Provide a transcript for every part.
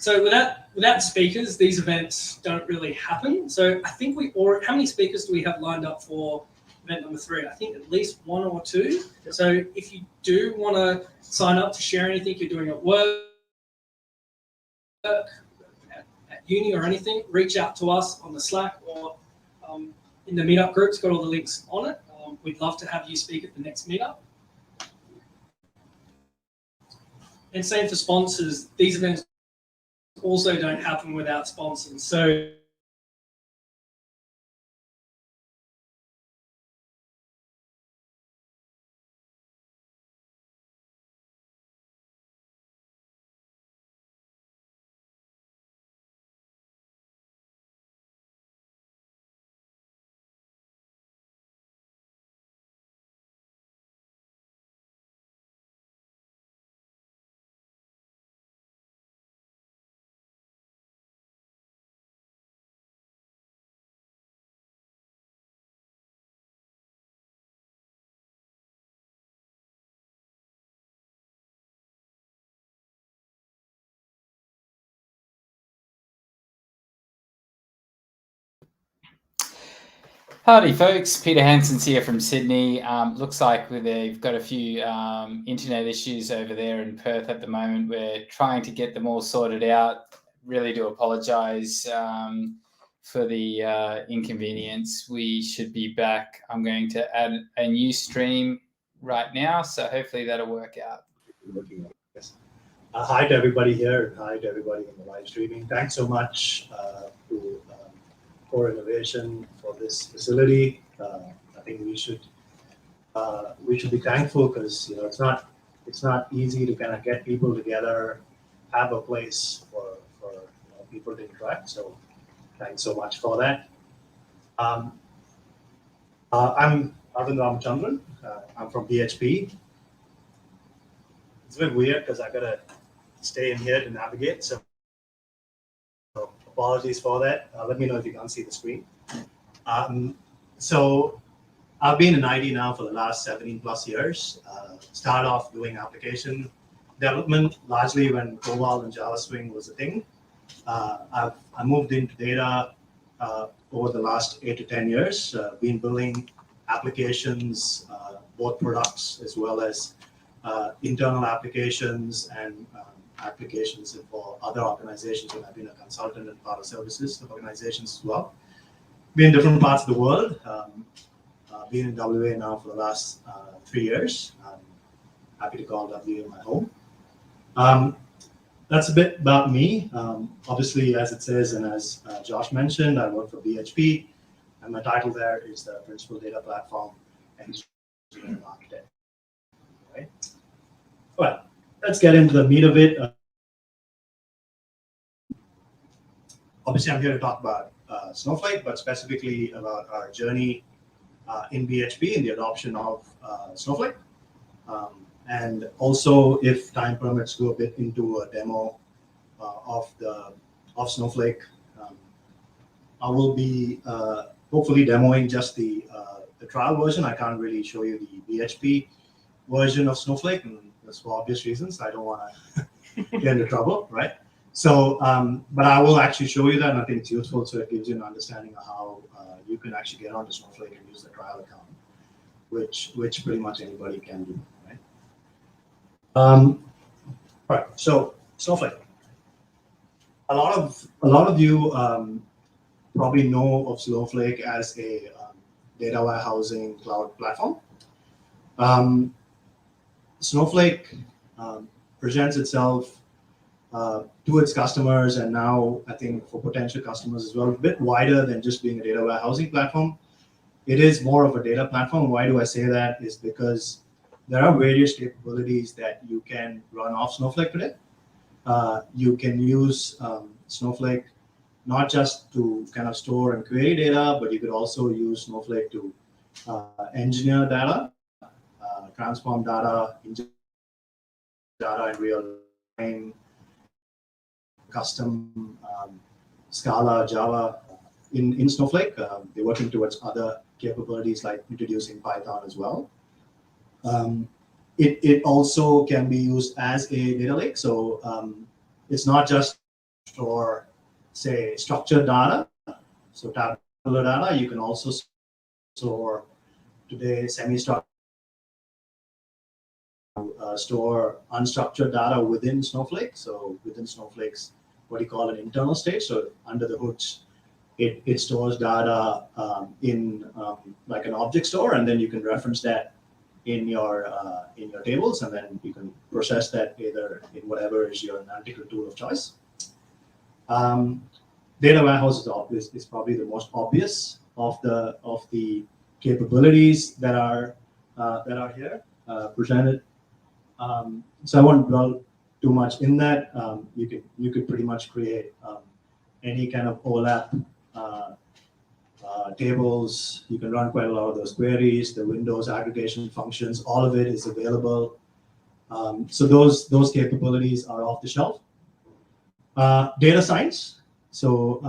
So without speakers, these events don't really happen. So I think how many speakers do we have lined up for event number 3? I think at least 1 or 2. So if you do want to sign up to share anything you're doing at work, at uni or anything, reach out to us on the Slack or in the Meetup group. It's got all the links on it. We'd love to have you speak at the next Meetup. And same for sponsors. These events also don't happen without sponsors. So Howdy folks, Peter Hansen's here from Sydney. Looks like they've got a few internet issues over there in Perth at the moment. We're trying to get them all sorted out. Really do apologise for the inconvenience. We should be back. I'm going to add a new stream right now, so hopefully that'll work out. Yes. Hi to everybody here. Hi to everybody in the live streaming. Thanks so much to Core Innovation for this facility. I think we should be thankful because it's not easy to kind of get people together, have a place for people to interact. So thanks so much for that. I'm Arvind. I'm from PHP. It's a bit weird because I gotta stay in here to navigate. So apologies for that. Let me know if you can't see the screen. So I've been in IT now for the last 17 plus years. Started off doing application development, largely when COBOL and Java Swing was a thing. I moved into data over the last 8 to 10 years. Been building applications, both products as well as internal applications and applications for other organizations, and I've been a consultant and part of services organizations as well. Been in different parts of the world. Been in WA now for the last 3 years. I'm happy to call WA my home. That's a bit about me. Obviously, as it says, and as Josh mentioned, I work for BHP, and my title there is the Principal Data Platform Engineer Architect. Right? Well, let's get into the meat of it. Obviously, I'm here to talk about Snowflake, but specifically about our journey in BHP in the adoption of Snowflake. And also, if time permits, go a bit into a demo of Snowflake. I will be hopefully demoing just the trial version. I can't really show you the BHP version of Snowflake, and that's for obvious reasons. I don't want to get into trouble, right? So, but I will actually show you that, and I think it's useful, so it gives you an understanding of how you can actually get onto Snowflake and use the trial account, which pretty much anybody can do, right? All right, so Snowflake. A lot of you probably know of Snowflake as a data warehousing cloud platform. Snowflake presents itself to its customers, and now I think for potential customers as well, a bit wider than just being a data warehousing platform. It is more of a data platform. Why do I say that? Is because there are various capabilities that you can run off Snowflake today. You can use Snowflake not just to kind of store and query data, but you could also use Snowflake to engineer data, transform data, ingest data in real time, custom Scala, Java in Snowflake. They're working towards other capabilities like introducing Python as well. It also can be used as a data lake. So it's not just for, say, structured data. So tabular data, you can also store today semi-structured, store unstructured data within Snowflake. So within Snowflake's what you call an internal state. So under the hoods, it stores data in like an object store, and then you can reference that in your tables, and then you can process that either in whatever is your analytical tool of choice. Data warehouse is probably the most obvious of the capabilities that are here presented. So I won't dwell too much in that. You could pretty much create any kind of OLAP tables. You can run quite a lot of those queries, the Windows aggregation functions, all of it is available. So those capabilities are off the shelf. Data science. So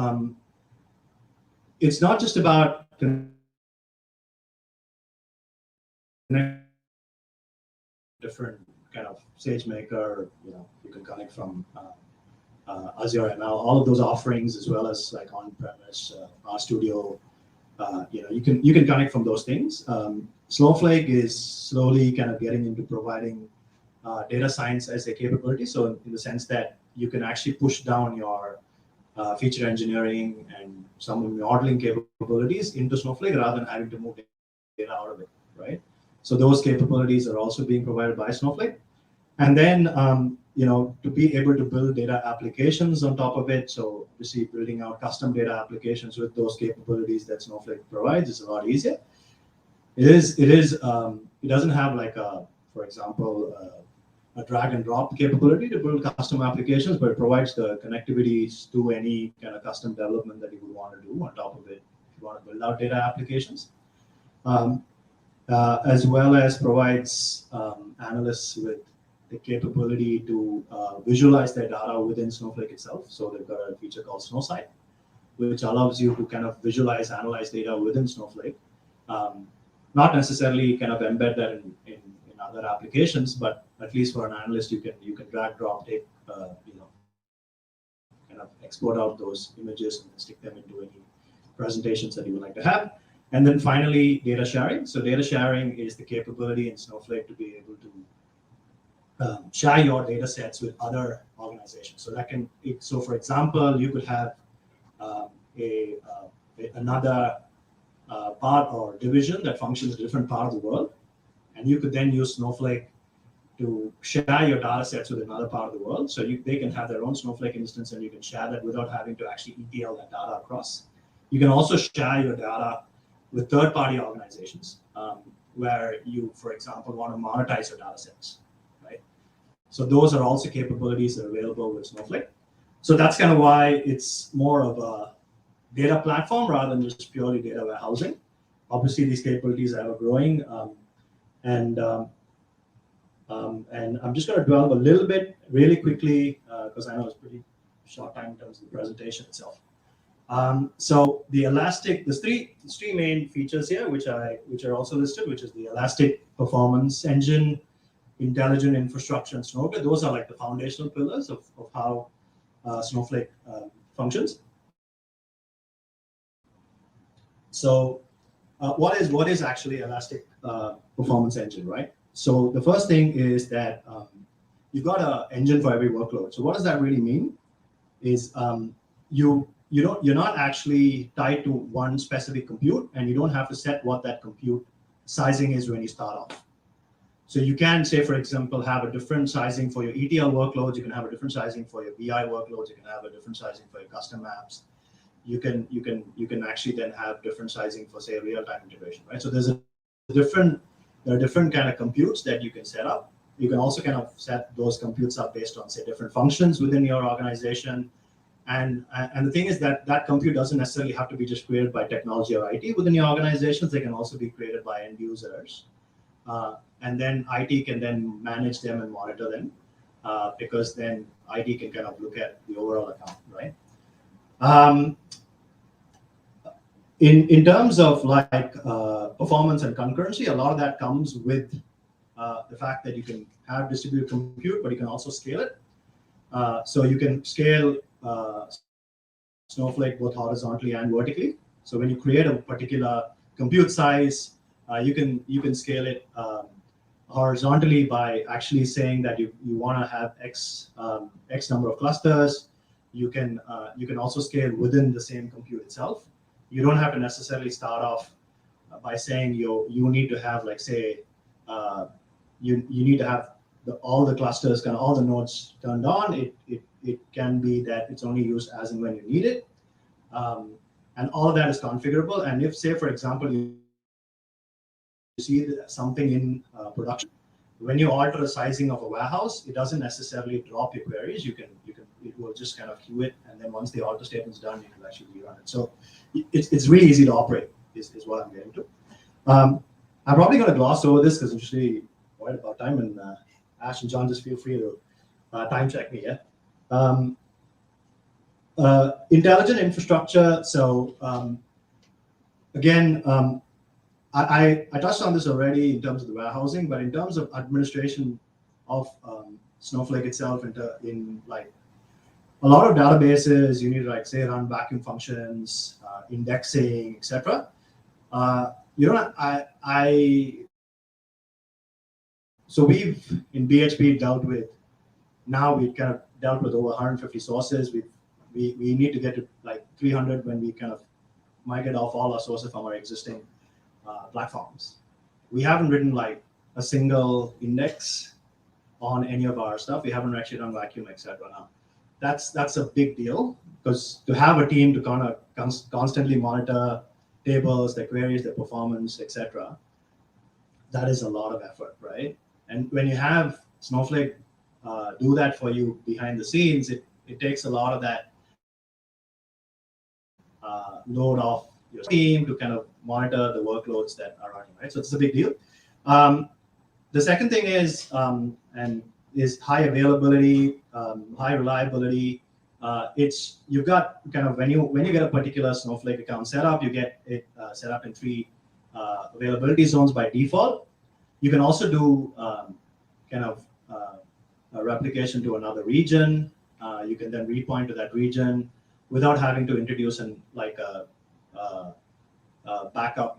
it's not just about different kind of SageMaker, you can connect from Azure ML, all of those offerings, as well as like on-premise RStudio. You can connect from those things. Snowflake is slowly kind of getting into providing data science as a capability. So in the sense that you can actually push down your feature engineering and some modeling capabilities into Snowflake rather than having to move data out of it, right? So those capabilities are also being provided by Snowflake. And then, to be able to build data applications on top of it. So obviously building out custom data applications with those capabilities that Snowflake provides is a lot easier. It doesn't have like for example, a drag and drop capability to build custom applications, but it provides the connectivities to any kind of custom development that you would want to do on top of it if you want to build out data applications. As well as provides analysts with the capability to visualize their data within Snowflake itself. So they've got a feature called SnowSight, which allows you to kind of visualize, analyze data within Snowflake. Not necessarily kind of embed that in other applications, but at least for an analyst, you can drag, drop, take, kind of export out those images and stick them into any presentations that you would like to have. And then finally, data sharing. So data sharing is the capability in Snowflake to be able to share your data sets with other organizations. So for example, you could have another part or division that functions in a different part of the world, and you could then use Snowflake to share your data sets with another part of the world. So they can have their own Snowflake instance, and you can share that without having to actually ETL that data across. You can also share your data with third-party organizations where you, for example, want to monetize your data sets, right? So those are also capabilities that are available with Snowflake. So that's kind of why it's more of a data platform rather than just purely data warehousing. Obviously, these capabilities are ever growing, and I'm just going to dwell a little bit really quickly because I know it's pretty short time in terms of the presentation itself. So the Elastic, there's three main features here, which are also listed, which is the Elastic Performance Engine, Intelligent Infrastructure, and Snowflake. Those are like the foundational pillars of how Snowflake functions. So what is actually Elastic Performance Engine, right? So the first thing is that you've got an engine for every workload. So what does that really mean? Is you're not actually tied to one specific compute, and you don't have to set what that compute sizing is when you start off. So you can say, for example, have a different sizing for your ETL workloads. You can have a different sizing for your BI workloads. You can have a different sizing for your custom apps. You can actually then have different sizing for, say, real-time integration, right? So there are different kind of computes that you can set up. You can also kind of set those computes up based on, say, different functions within your organization. And the thing is that compute doesn't necessarily have to be just created by technology or IT within your organizations. They can also be created by end users. And then IT can then manage them and monitor them, because then IT can kind of look at the overall account, right? In terms of like performance and concurrency, a lot of that comes with the fact that you can have distributed compute, but you can also scale it. So you can scale Snowflake both horizontally and vertically. So when you create a particular compute size, you can scale it horizontally by actually saying that you want to have X number of clusters. You can also scale within the same compute itself. You don't have to necessarily start off by saying you need to have, like, say, you need to have all the clusters, kind of all the nodes turned on. It can be that it's only used as and when you need it, and all of that is configurable. And if, say, for example, you see something in production, when you alter the sizing of a warehouse, it doesn't necessarily drop your queries. It will just kind of queue it, and then once the alter statement is done, you can actually rerun it. So it's really easy to operate, is what I'm getting to. I'm probably going to gloss over this because I'm usually worried about time, and Ash and John, just feel free to time check me. Yeah. Intelligent infrastructure. So again, I touched on this already in terms of the warehousing, but in terms of administration of Snowflake itself, in like a lot of databases, you need to, like, say, run vacuum functions, indexing, etc. So we've in BHP dealt with over 150 sources. We need to get to like 300 when we kind of migrate off all our sources from our existing platforms. We haven't written like a single index on any of our stuff. We haven't actually done vacuum, etc. Now, that's a big deal, because to have a team to kind of constantly monitor tables, their queries, their performance, etc., that is a lot of effort, right? And when you have Snowflake do that for you behind the scenes, it takes a lot of that load off your team to kind of monitor the workloads that are running, right? So it's a big deal. The second thing is high availability, high reliability. You've got kind of when you get a particular Snowflake account set up, you get it set up in 3 availability zones by default. You can also do kind of a replication to another region. You can then repoint to that region without having to introduce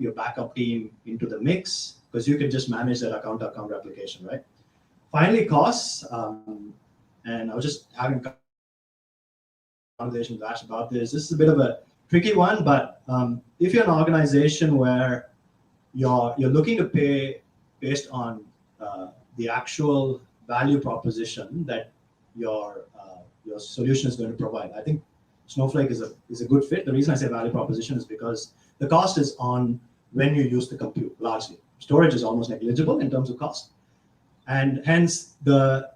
your backup team into the mix, because you can just manage that account-to-account replication, right? Finally, costs. And I was just having a conversation with Ash about this. This is a bit of a tricky one, but if you're an organization where you're looking to pay based on the actual value proposition that your solution is going to provide, I think Snowflake is a good fit. The reason I say value proposition is because the cost is on when you use the compute largely. Storage is almost negligible in terms of cost, and hence the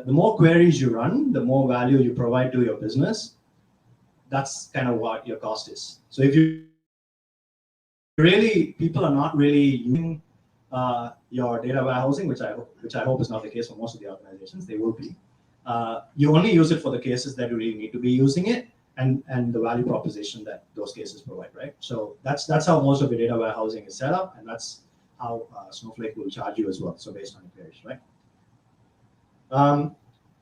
more queries you run, the more value you provide to your business. That's kind of what your cost is. So if people are not really using your data warehousing, which I hope is not the case for most of the organizations, they will be. You only use it for the cases that you really need to be using it, and the value proposition that those cases provide, right? So that's how most of your data warehousing is set up, and that's how Snowflake will charge you as well. So based on your queries, right?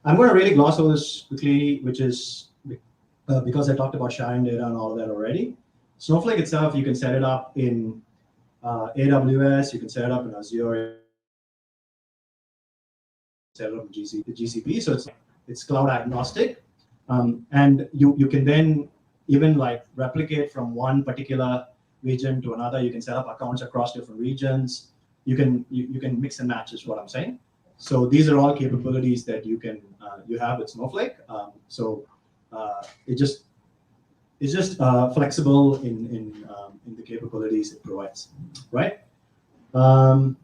I'm going to really gloss over this quickly, which is because I talked about sharing data and all of that already. Snowflake itself, you can set it up in AWS, you can set it up in Azure, set it up in GCP. So it's cloud agnostic, and you can then even like replicate from one particular region to another. You can set up accounts across different regions. You can mix and match is what I'm saying. So these are all capabilities that you can you have with Snowflake. It's just flexible in the capabilities it provides, right? I'm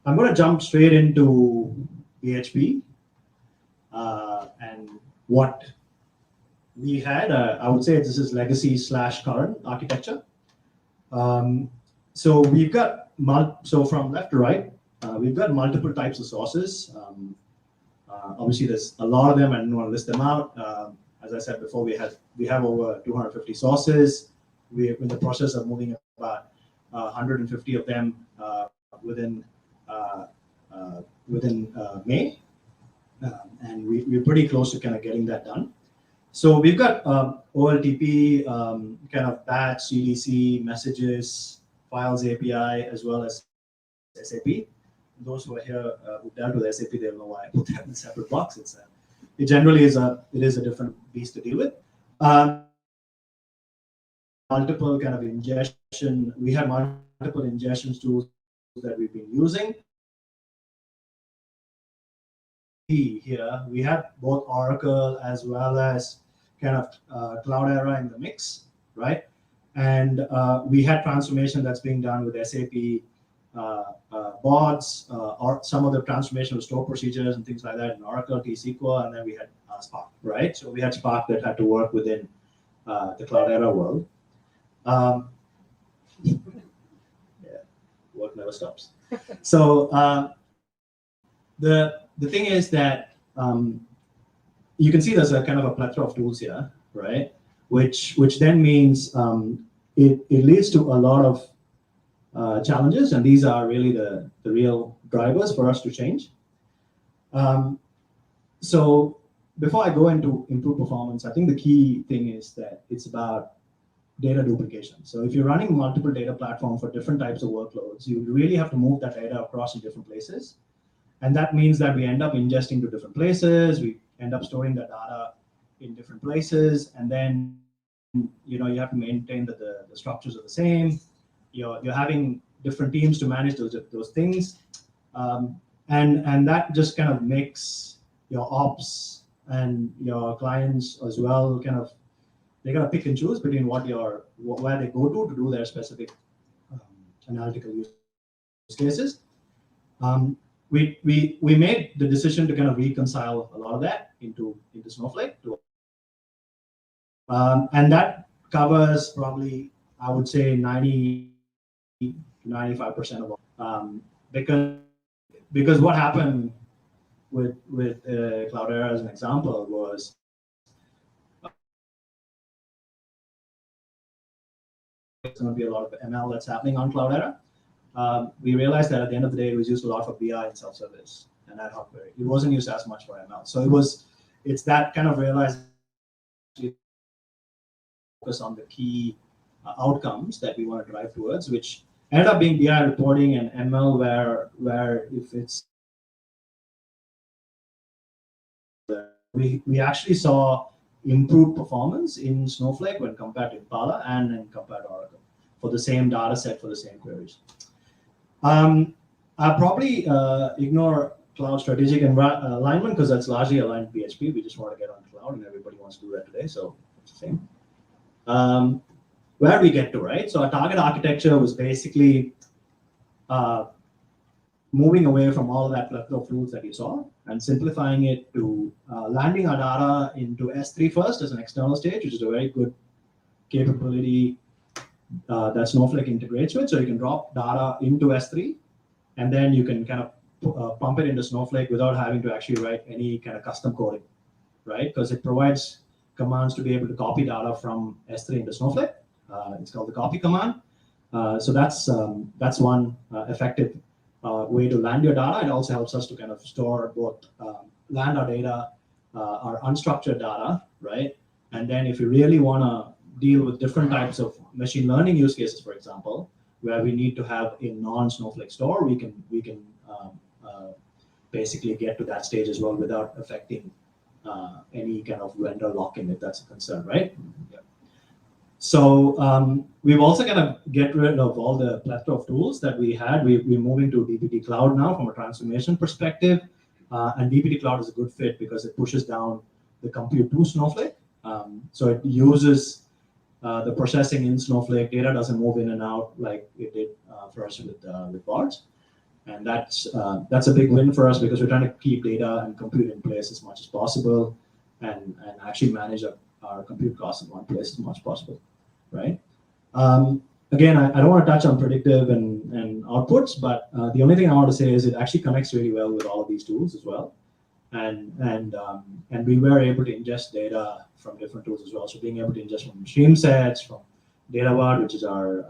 going to jump straight into PHP and what we had. I would say this is legacy / current architecture. So we've got so from left to right, we've got multiple types of sources. Obviously, there's a lot of them. I don't want to list them out. As I said before, we have over 250 sources. We're in the process of moving about 150 of them within May, and we're pretty close to kind of getting that done. So we've got OLTP, kind of batch, CDC, messages, files API, as well as SAP. Those who are here who dealt with SAP, they'll know why I put that in a separate box. It generally is a different beast to deal with. Multiple kind of ingestion. We have multiple ingestion tools that we've been using. Here we have both Oracle as well as kind of Cloudera in the mix, right? And we had transformation that's being done with SAP bots, or some of the transformation of store procedures and things like that in Oracle, T-SQL, and then we had Spark, right? So we had Spark that had to work within the Cloudera world. Yeah, work never stops. So the thing is that you can see there's a kind of a plethora of tools here, right? Which then means it leads to a lot of challenges, and these are really the real drivers for us to change. So before I go into improve performance, I think the key thing is that it's about data duplication. So if you're running multiple data platforms for different types of workloads, you really have to move that data across in different places. And that means that we end up ingesting to different places, we end up storing the data in different places, and then you have to maintain that the structures are the same. You're having different teams to manage those things, and that just kind of makes your ops and your clients as well kind of, they gotta pick and choose between where they go to do their specific analytical use cases. We made the decision to kind of reconcile a lot of that into Snowflake, and that covers probably, I would say, 90 to 95% of all. Because what happened with Cloudera as an example was there's going to be a lot of ML that's happening on Cloudera. We realized that at the end of the day, it was used a lot for BI and self-service and ad hoc query. It wasn't used as much for ML. So it's that kind of realized focus on the key outcomes that we want to drive towards, which ended up being BI reporting and ML, where if it's we actually saw improved performance in Snowflake when compared to Impala and then compared to Oracle for the same data set for the same queries. I'll probably ignore cloud strategic alignment because that's largely aligned to PHP. We just want to get on cloud, and everybody wants to do that today, so it's the same. Where we get to, right? So our target architecture was basically moving away from all of that plethora of tools that you saw and simplifying it to landing our data into S3 first as an external stage, which is a very good capability that Snowflake integrates with. So you can drop data into S3, and then you can kind of pump it into Snowflake without having to actually write any kind of custom coding, right? Because it provides commands to be able to copy data from S3 into Snowflake. It's called the copy command. So that's one effective way to land your data. It also helps us to kind of store both land our data our unstructured data, right? And then if you really want to deal with different types of machine learning use cases, for example, where we need to have a non-Snowflake store, we can basically get to that stage as well without affecting any kind of vendor lock-in, if that's a concern, right? Yeah. So we've also kind of get rid of all the plethora of tools that we had. We're moving to DBT Cloud now from a transformation perspective. And DBT Cloud is a good fit because it pushes down the compute to Snowflake. So it uses the processing in Snowflake. Data doesn't move in and out like it did for us with Bards. And that's a big win for us because we're trying to keep data and compute in place as much as possible and actually manage our compute costs in one place as much as possible, right? Again, I don't want to touch on predictive and outputs, but the only thing I want to say is it actually connects really well with all of these tools as well. And we were able to ingest data from different tools as well. So being able to ingest from stream sets, from DataVard, which is our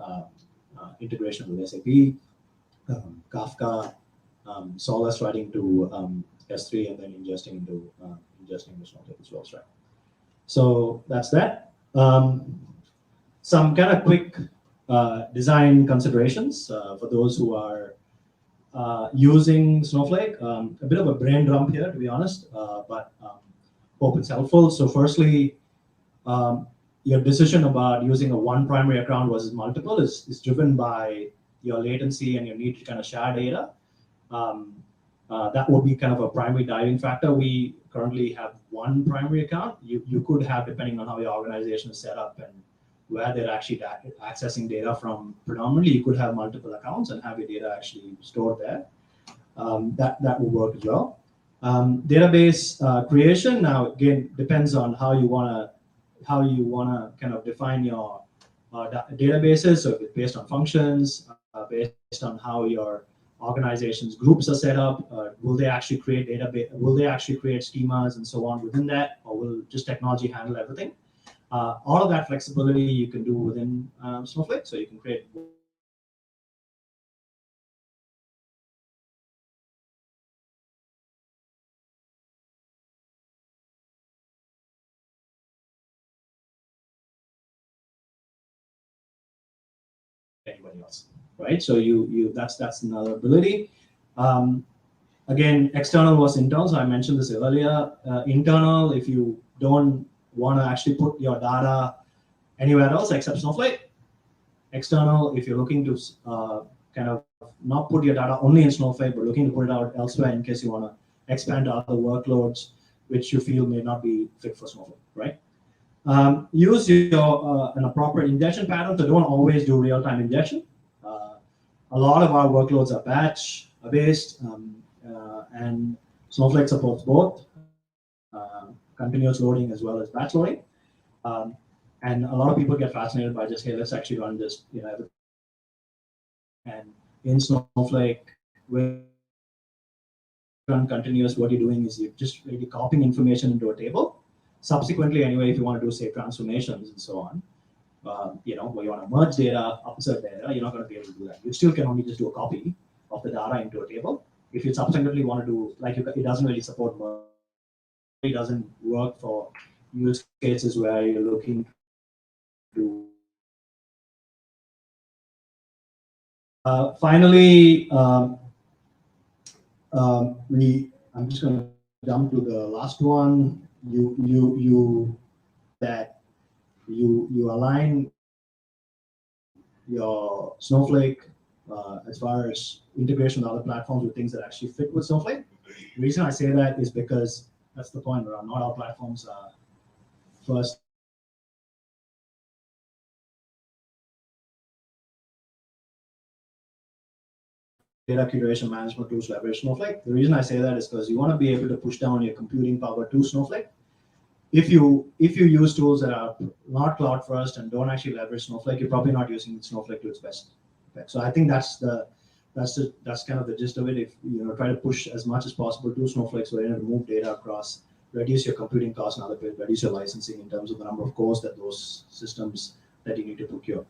integration with SAP, Kafka, Solus writing to S3, and then ingesting into Snowflake as well, right? So that's that. Some kind of quick design considerations for those who are using Snowflake. A bit of a brain dump here, to be honest, but hope it's helpful. So firstly, your decision about using a one primary account versus multiple is driven by your latency and your need to kind of share data. That would be kind of a primary driving factor. We currently have one primary account. You could have, depending on how your organization is set up and where they're actually accessing data from predominantly, you could have multiple accounts and have your data actually stored there. That will work as well. Database creation, now again, depends on how you wanna kind of define your databases. So if it's based on functions, based on how your organization's groups are set up, will they actually create database? Will they actually create schemas and so on within that, or will just technology handle everything? All of that flexibility you can do within Snowflake, so you can create. Anybody else, right? So that's another ability. Again, external was internal. So I mentioned this earlier. Internal, if you don't want to actually put your data anywhere else except Snowflake. External, if you're looking to kind of not put your data only in Snowflake, but looking to put it out elsewhere in case you want to expand to other workloads, which you feel may not be fit for Snowflake, right? Use an appropriate injection pattern. So don't always do real-time injection. A lot of our workloads are batch-based, and Snowflake supports both continuous loading as well as batch loading. And a lot of people get fascinated by just, hey, let's actually run this, and in Snowflake, when you run continuous, what you're doing is you're just really copying information into a table. Subsequently, anyway, if you want to do, say, transformations and so on, where you want to merge data, upsert data, you're not going to be able to do that. You still can only just do a copy of the data into a table. If you subsequently want to do, it doesn't really support merge. It doesn't work for use cases where you're looking to. Finally, I'm just going to jump to the last one. You align your Snowflake as far as integration with other platforms with things that actually fit with Snowflake. The reason I say that is because that's the point where not all platforms are first. Data curation management tools leverage Snowflake. The reason I say that is because you want to be able to push down your computing power to Snowflake. If you use tools that are not cloud first and don't actually leverage Snowflake, you're probably not using Snowflake to its best effect. So I think that's kind of the gist of it. If try to push as much as possible to Snowflake, so you're able to move data across, reduce your computing costs, and other bit, reduce your licensing in terms of the number of cores that those systems that you need to procure.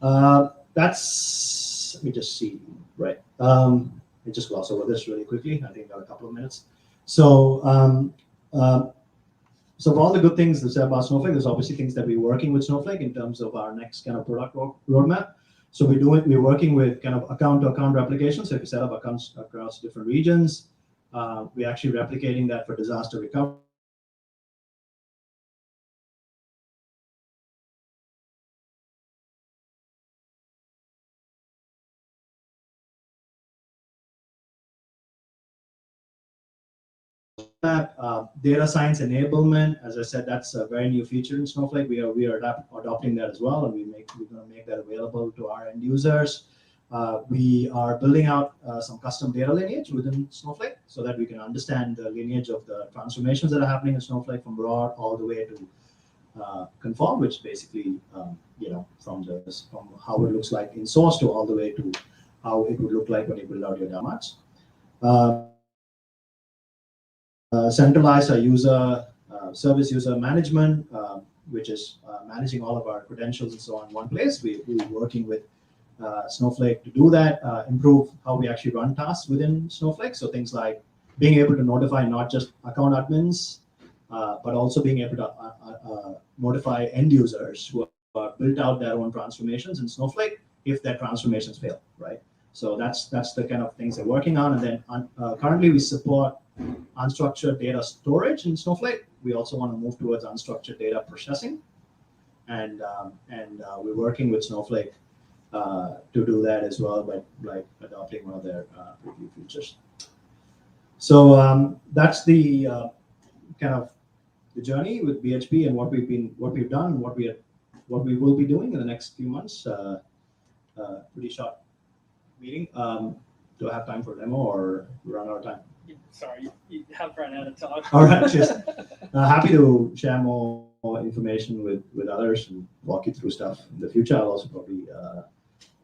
Let me just see, right? Let me just gloss over this really quickly. I think got a couple of minutes. So So for all the good things that said about Snowflake, there's obviously things that we're working with Snowflake in terms of our next kind of product roadmap. So we're working with kind of account-to-account replication. So if you set up accounts across different regions, we're actually replicating that for disaster recovery. Data science enablement, as I said, that's a very new feature in Snowflake. We are adopting that as well, and we're going to make that available to our end users. We are building out some custom data lineage within Snowflake so that we can understand the lineage of the transformations that are happening in Snowflake from raw all the way to conform, which basically, from how it looks like in source to all the way to how it would look like when you build out your damage. Centralize our service user management, which is managing all of our credentials and so on in one place. We're working with Snowflake to do that, improve how we actually run tasks within Snowflake. So things like being able to notify not just account admins, but also being able to notify end users who have built out their own transformations in Snowflake if their transformations fail, right? So that's the kind of things they're working on. And then currently we support unstructured data storage in Snowflake. We also want to move towards unstructured data processing, and we're working with Snowflake to do that as well by adopting one of their preview features. So that's the kind of the journey with BHP and what we've done, and what we will be doing in the next few months. Pretty short meeting. Do I have time for a demo or run out of time? Sorry, you have run out of time. All right, just happy to share more information with others and walk you through stuff in the future. I'll also probably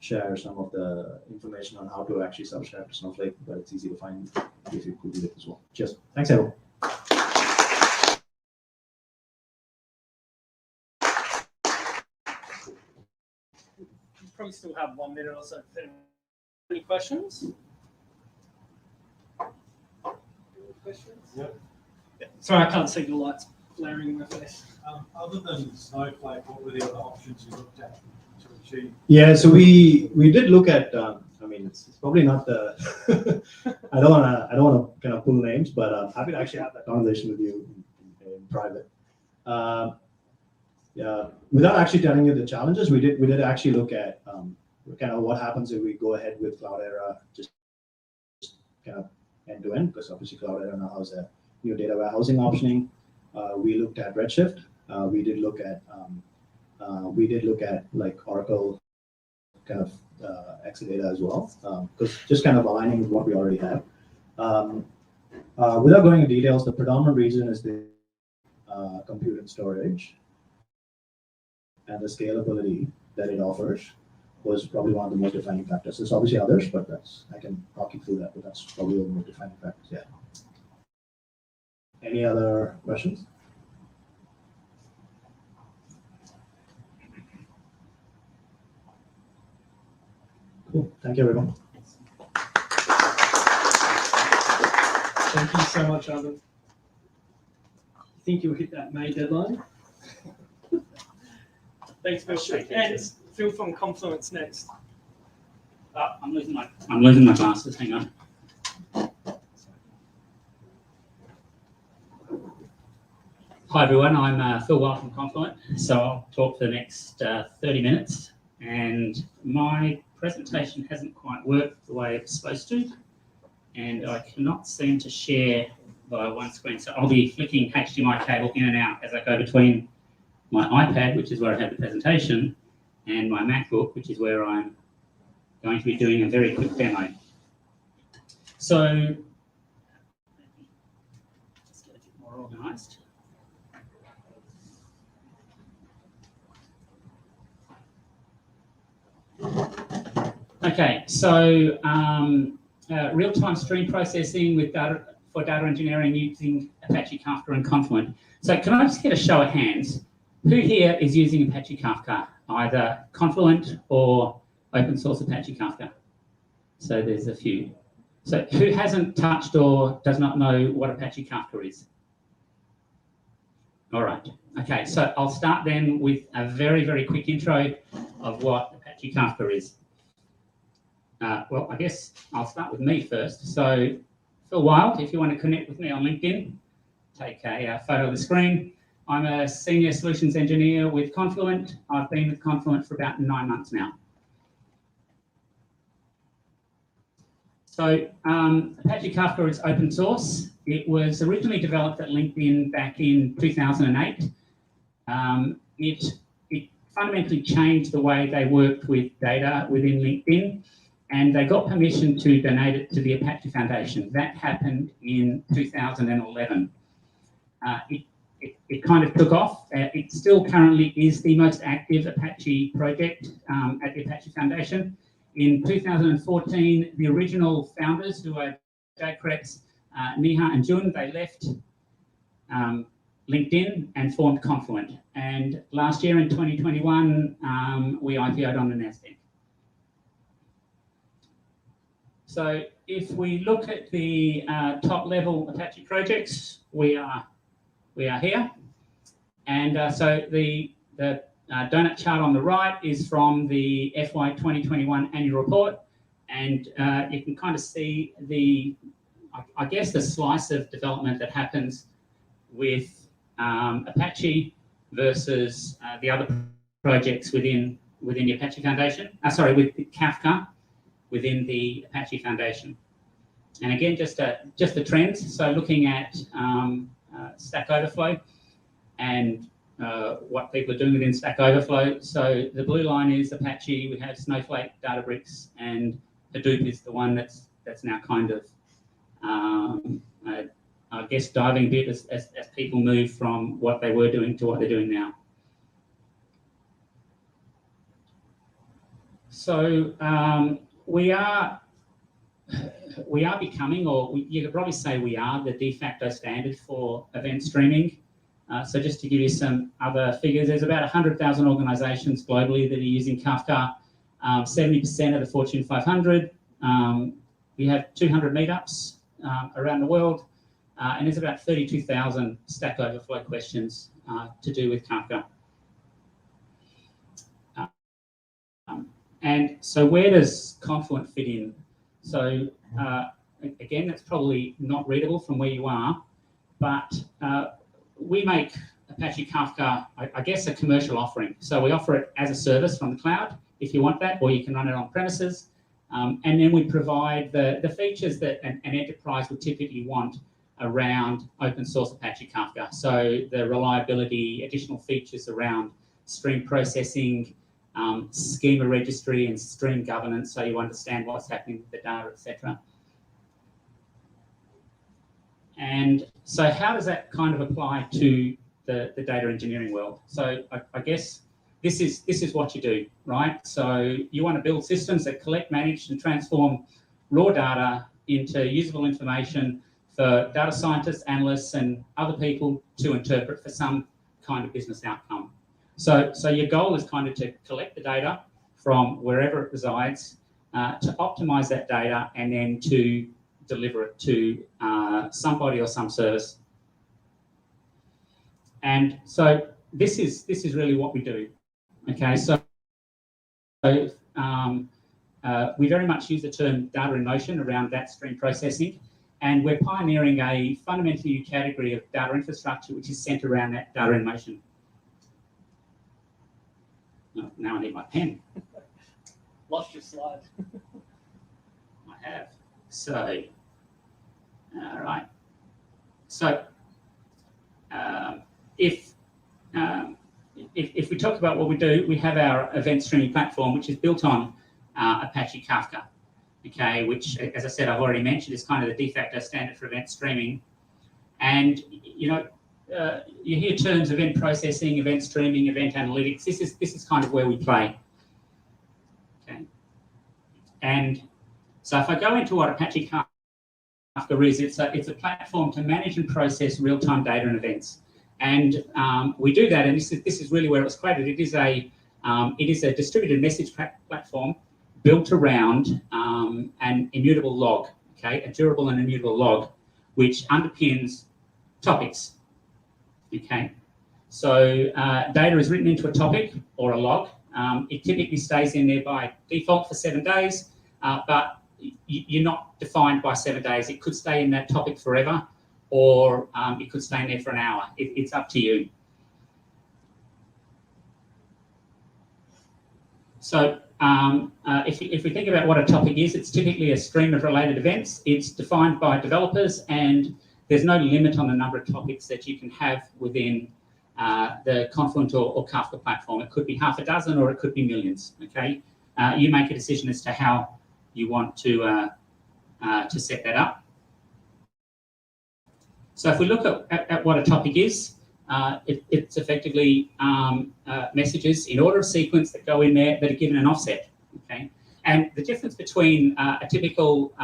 share some of the information on how to actually subscribe to Snowflake, but it's easy to find if you could do it as well. Cheers. Thanks, everyone. You probably still have 1 minute or so. Any questions? Yep. Yeah. Sorry, I can't see the lights blaring in my face. Other than Snowflake, what were the other options you looked at to achieve? Yeah, so we did look at. I mean, it's probably not the. I don't want to kind of pull names, but I'm happy to actually have that conversation with you in private. Yeah, without actually telling you the challenges, we did actually look at kind of what happens if we go ahead with Cloudera, just kind of end to end, because obviously Cloudera now has a new data warehousing optioning. We looked at Redshift. We did look at like Oracle kind of Exadata as well, because just kind of aligning with what we already have. Without going into details, the predominant reason is the compute and storage, and the scalability that it offers was probably one of the most defining factors. There's obviously others, but I can talk you through that, but that's probably one of the most defining factors, yeah. Any other questions? Cool, thank you everyone. Thank you so much, Arvind. You think you'll hit that May deadline? Thanks, Phil. And Phil from Confluent's next. I'm losing my glasses. Hang on. Hi everyone, I'm Phil Wild from Confluent. So I'll talk for the next 30 minutes, and my presentation hasn't quite worked the way it's supposed to, and I cannot seem to share via one screen. So I'll be flicking HDMI cable in and out as I go between my iPad, which is where I have the presentation, and my MacBook, which is where I'm going to be doing a very quick demo. So let's get a bit more organised. Okay, so real-time stream processing with for data engineering using Apache Kafka and Confluent. So can I just get a show of hands? Who here is using Apache Kafka, either Confluent or open source Apache Kafka? So there's a few. So who hasn't touched or does not know what Apache Kafka is? All right. Okay, so I'll start then with a very, very quick intro of what Apache Kafka is. Well, I guess I'll start with me first. So, Phil Wild, if you want to connect with me on LinkedIn, take a photo of the screen. I'm a senior solutions engineer with Confluent. I've been with Confluent for about 9 months now. So Apache Kafka is open source. It was originally developed at LinkedIn back in 2008. It fundamentally changed the way they worked with data within LinkedIn, and they got permission to donate it to the Apache Foundation. That happened in 2011. It kind of took off. It still currently is the most active Apache project at the Apache Foundation. In 2014, the original founders, who are Jay Kretz, Neha and Jun, they left LinkedIn and formed Confluent. And last year in 2021, we IPO'd on the NASDAQ. So if we look at the top level Apache projects, we are here. And so the donut chart on the right is from the FY 2021 annual report, and you can kind of see I guess the slice of development that happens with Apache versus the other projects within the Apache Foundation. With Kafka within the Apache Foundation. And again, just the trends. So looking at Stack Overflow and what people are doing within Stack Overflow. So the blue line is Apache, we have Snowflake, Databricks, and Hadoop is the one that's now kind of, I guess, diving a bit as people move from what they were doing to what they're doing now. So we are becoming, or you could probably say we are, the de facto standard for event streaming. So just to give you some other figures, there's about 100,000 organizations globally that are using Kafka, 70% of the Fortune 500. We have 200 meetups around the world, and there's about 32,000 Stack Overflow questions to do with Kafka. And so where does Confluent fit in? So again, that's probably not readable from where you are, but we make Apache Kafka, I guess, a commercial offering. So we offer it as a service from the cloud, if you want that, or you can run it on premises. And then we provide the features that an enterprise would typically want around open source Apache Kafka. So the reliability, additional features around stream processing, schema registry and stream governance, so you understand what's happening with the data, etc. And so how does that kind of apply to the data engineering world? So I guess this is what you do, right? So you want to build systems that collect, manage, and transform raw data into usable information for data scientists, analysts, and other people to interpret for some kind of business outcome. So your goal is kind of to collect the data from wherever it resides, to optimize that data, and then to deliver it to somebody or some service. And so this is really what we do. Okay, so we very much use the term data in motion around that stream processing, and we're pioneering a fundamentally new category of data infrastructure which is centered around that data in motion. Oh, now I need my pen. Lost your slide. I have. So, all right. So, if we talk about what we do, we have our event streaming platform, which is built on Apache Kafka, okay, which, as I said, I've already mentioned, is kind of the de facto standard for event streaming. And, you know, you hear terms event processing, event streaming, event analytics. This is kind of where we play. Okay. And so if I go into what Apache Kafka is, it's a platform to manage and process real-time data and events. And we do that, and this is really where it was created. It is a distributed message platform built around an immutable log, okay, a durable and immutable log, which underpins topics. Okay, So data is written into a topic or a log. It typically stays in there by default for 7 days, but you're not defined by 7 days. It could stay in that topic forever, or it could stay in there for an hour. It's up to you. So if we think about what a topic is, it's typically a stream of related events. It's defined by developers, and there's no limit on the number of topics that you can have within the Confluent or Kafka platform. It could be half a dozen, or it could be millions. Okay, you make a decision as to how you want to set that up. So if we look at what a topic is, it's effectively messages in order of sequence that go in there that are given an offset. Okay, and the difference between a typical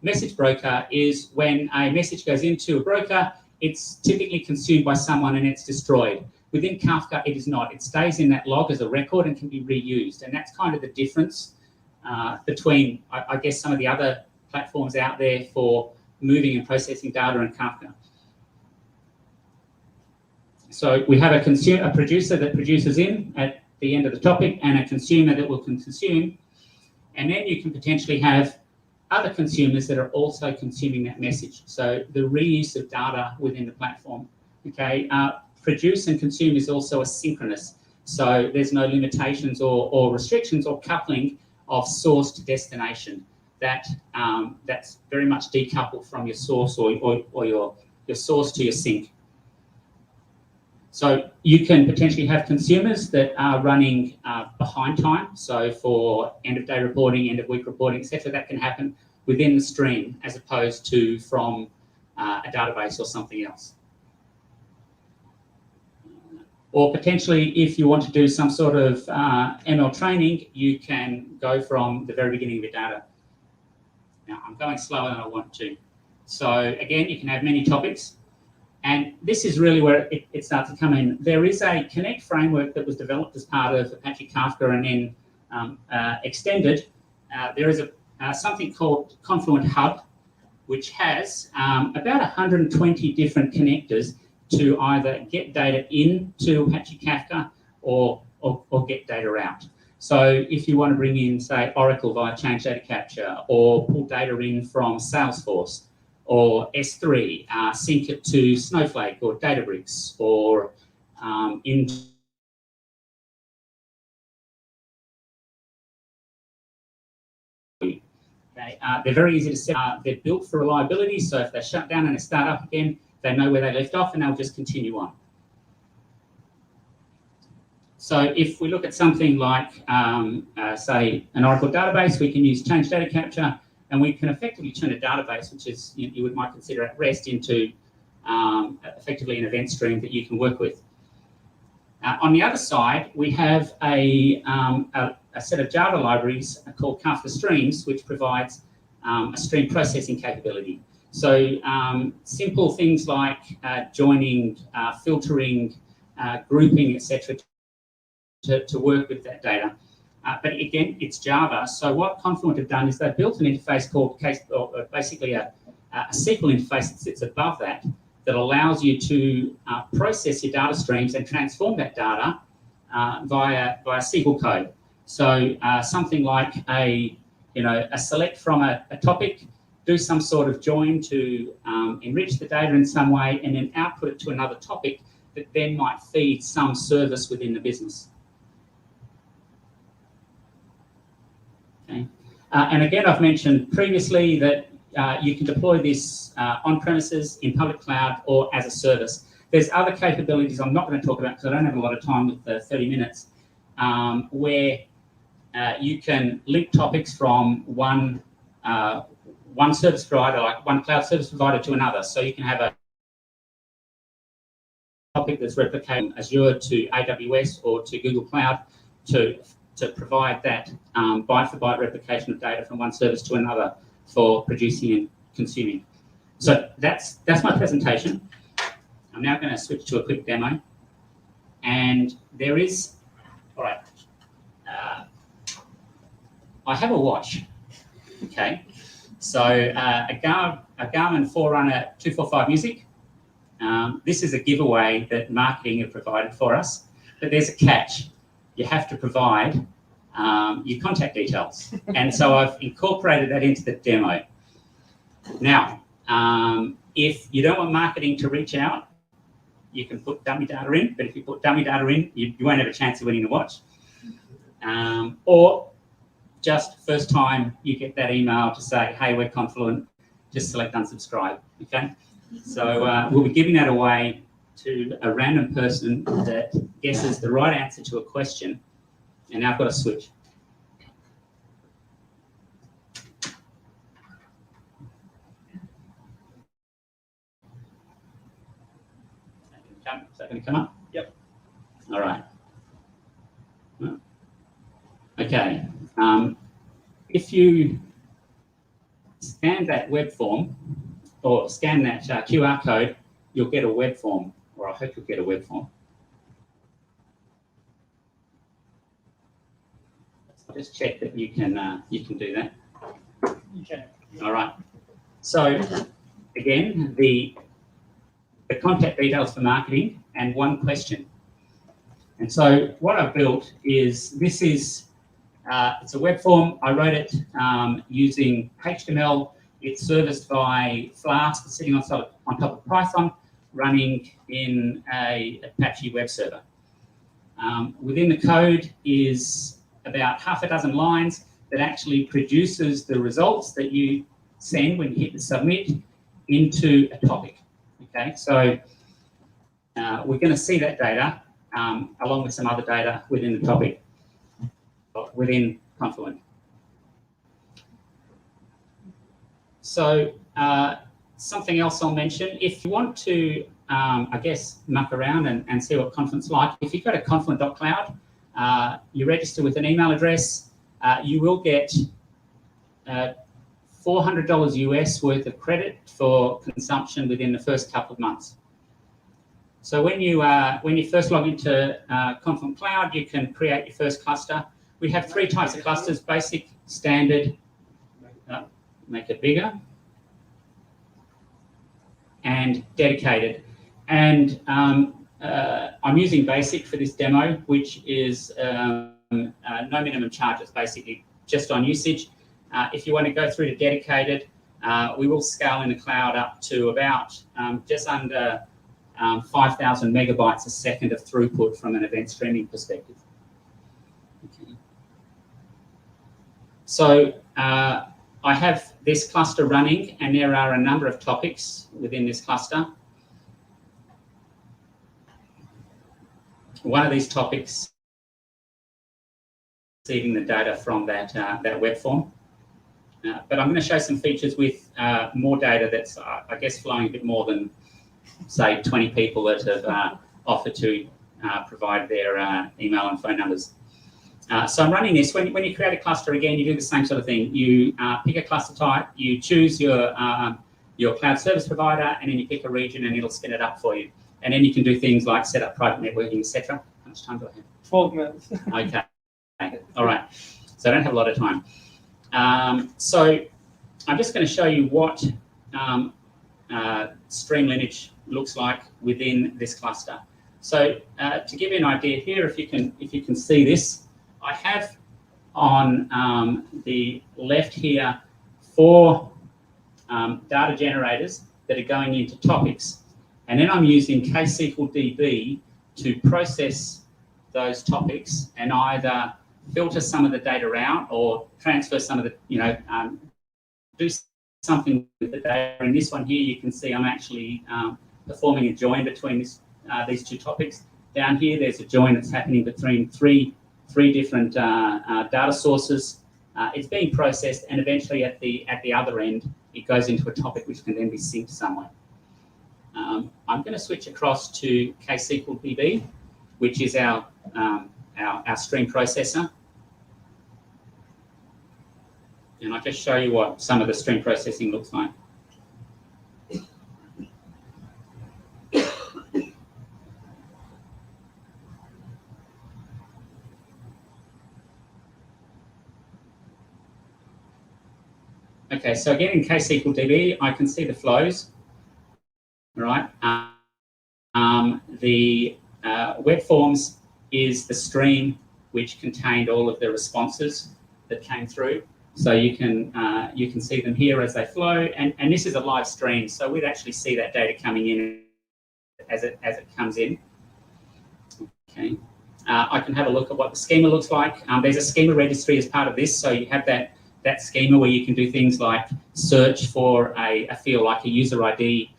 message broker is when a message goes into a broker, it's typically consumed by someone and it's destroyed. Within Kafka, it is not. It stays in that log as a record and can be reused. And that's kind of the difference between, I guess, some of the other platforms out there for moving and processing data in Kafka. So we have a producer that produces in at the end of the topic, and a consumer that will consume. And then you can potentially have other consumers that are also consuming that message. So the reuse of data within the platform. Okay, produce and consume is also asynchronous. So there's no limitations or restrictions or coupling of source to destination. That's very much decoupled from your source or your source to your sink. So you can potentially have consumers that are running behind time. So for end of day reporting, end of week reporting, etc., that can happen within the stream as opposed to from a database or something else. Or potentially, if you want to do some sort of ML training, you can go from the very beginning of your data. Now, I'm going slower than I want to. So again, you can have many topics. And this is really where it starts to come in. There is a Connect framework that was developed as part of Apache Kafka and then extended. There is something called Confluent Hub, which has about 120 different connectors to either get data into Apache Kafka or get data out. So if you want to bring in, say, Oracle via Change Data Capture, or pull data in from Salesforce, or S3, sync it to Snowflake or Databricks, or into okay. They're very easy to set up. They're built for reliability, so if they shut down and they start up again, they know where they left off and they'll just continue on. So if we look at something like, say, an Oracle database, we can use Change Data Capture, and we can effectively turn a database, which is you might consider at rest, into effectively an event stream that you can work with. On the other side, we have a set of Java libraries called Kafka Streams, which provides a stream processing capability. So simple things like joining, filtering, grouping, etc., to work with that data. But again, it's Java. So what Confluent have done is they've built an interface called basically a SQL interface that sits above that allows you to process your data streams and transform that data via SQL code. So something like a select from a topic, do some sort of join to enrich the data in some way, and then output it to another topic that then might feed some service within the business. Okay. And again, I've mentioned previously that you can deploy this on premises, in public cloud, or as a service. There's other capabilities I'm not going to talk about because I don't have a lot of time with the 30 minutes, where you can link topics from one service provider, like one cloud service provider, to another. So you can have a topic that's replicated from Azure to AWS or to Google Cloud to provide that byte-for-byte replication of data from one service to another for producing and consuming. So that's my presentation. I'm now going to switch to a quick demo. And there is, all right, I have a watch, okay? So a Garmin Forerunner 245 Music, This is a giveaway that marketing have provided for us, but there's a catch. You have to provide your contact details. And so I've incorporated that into the demo. Now, if you don't want marketing to reach out, you can put dummy data in, but if you put dummy data in, you won't have a chance of winning the watch. Or just first time you get that email to say, hey, we're Confluent, just select unsubscribe, okay? So we'll be giving that away to a random person that guesses the right answer to a question. And now I've got to switch. Is that going to come up? Yep. All right. Okay. If you scan that web form or scan that QR code, you'll get a web form, or I hope you'll get a web form. I'll just check that you can do that. You can. All right. So again, the contact details for marketing and one question. And so what I've built is, this is, it's a web form. I wrote it using HTML. It's serviced by Flask, sitting on top of Python, running in a Apache web server. Within the code is about half a dozen lines that actually produces the results that you send when you hit the submit into a topic. Okay, so we're going to see that data along with some other data within the topic, within Confluent. So something else I'll mention, if you want to, I guess, muck around and see what Confluent's like, if you go to confluent.cloud, you register with an email address, you will get $400 US worth of credit for consumption within the first couple of months. So when you first log into Confluent Cloud, you can create your first cluster. We have 3 types of clusters: basic, standard, make it bigger, and dedicated. And I'm using basic for this demo, which is no minimum charges, basically just on usage. If you want to go through to dedicated, we will scale in the cloud up to about just under 5,000 megabytes a second of throughput from an event streaming perspective. Okay. So I have this cluster running, and there are a number of topics within this cluster. One of these topics is receiving the data from that web form. But I'm going to show some features with more data that's, I guess, flowing a bit more than, say, 20 people that have offered to provide their email and phone numbers. So I'm running this. When you create a cluster, again, you do the same sort of thing. You pick a cluster type, you choose your cloud service provider, and then you pick a region, and it'll spin it up for you. And then you can do things like set up private networking, etc. How much time do I have? 12 minutes. Okay. All right. So I don't have a lot of time. So I'm just going to show you what stream lineage looks like within this cluster. So to give you an idea here, if you can see this, I have on the left here 4 data generators that are going into topics, and then I'm using KSQL DB to process those topics and either filter some of the data out or transfer some of the, do something with the data. In this one here, you can see I'm actually performing a join between these 2 topics. Down here, there's a join that's happening between three different data sources. It's being processed, and eventually at the other end, it goes into a topic which can then be synced somewhere. I'm going to switch across to KSQL DB, which is our stream processor. And I'll just show you what some of the stream processing looks like. Okay, so again, in KSQL DB, I can see the flows, all right? The web forms is the stream which contained all of the responses that came through. So you can see them here as they flow, and this is a live stream, so we'd actually see that data coming in as it comes in. Okay, I can have a look at what the schema looks like. There's a schema registry as part of this, so you have that schema where you can do things like search for a field like a user ID.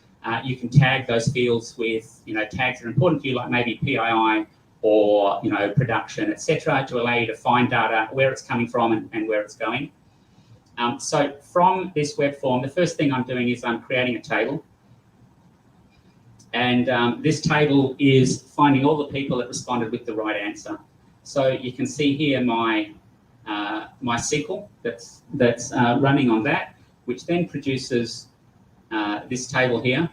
You can tag those fields with tags that are important to you, like maybe PII or production, etc., to allow you to find data, where it's coming from and where it's going. So from this web form, the first thing I'm doing is I'm creating a table. And this table is finding all the people that responded with the right answer. So you can see here my SQL that's running on that, which then produces this table here.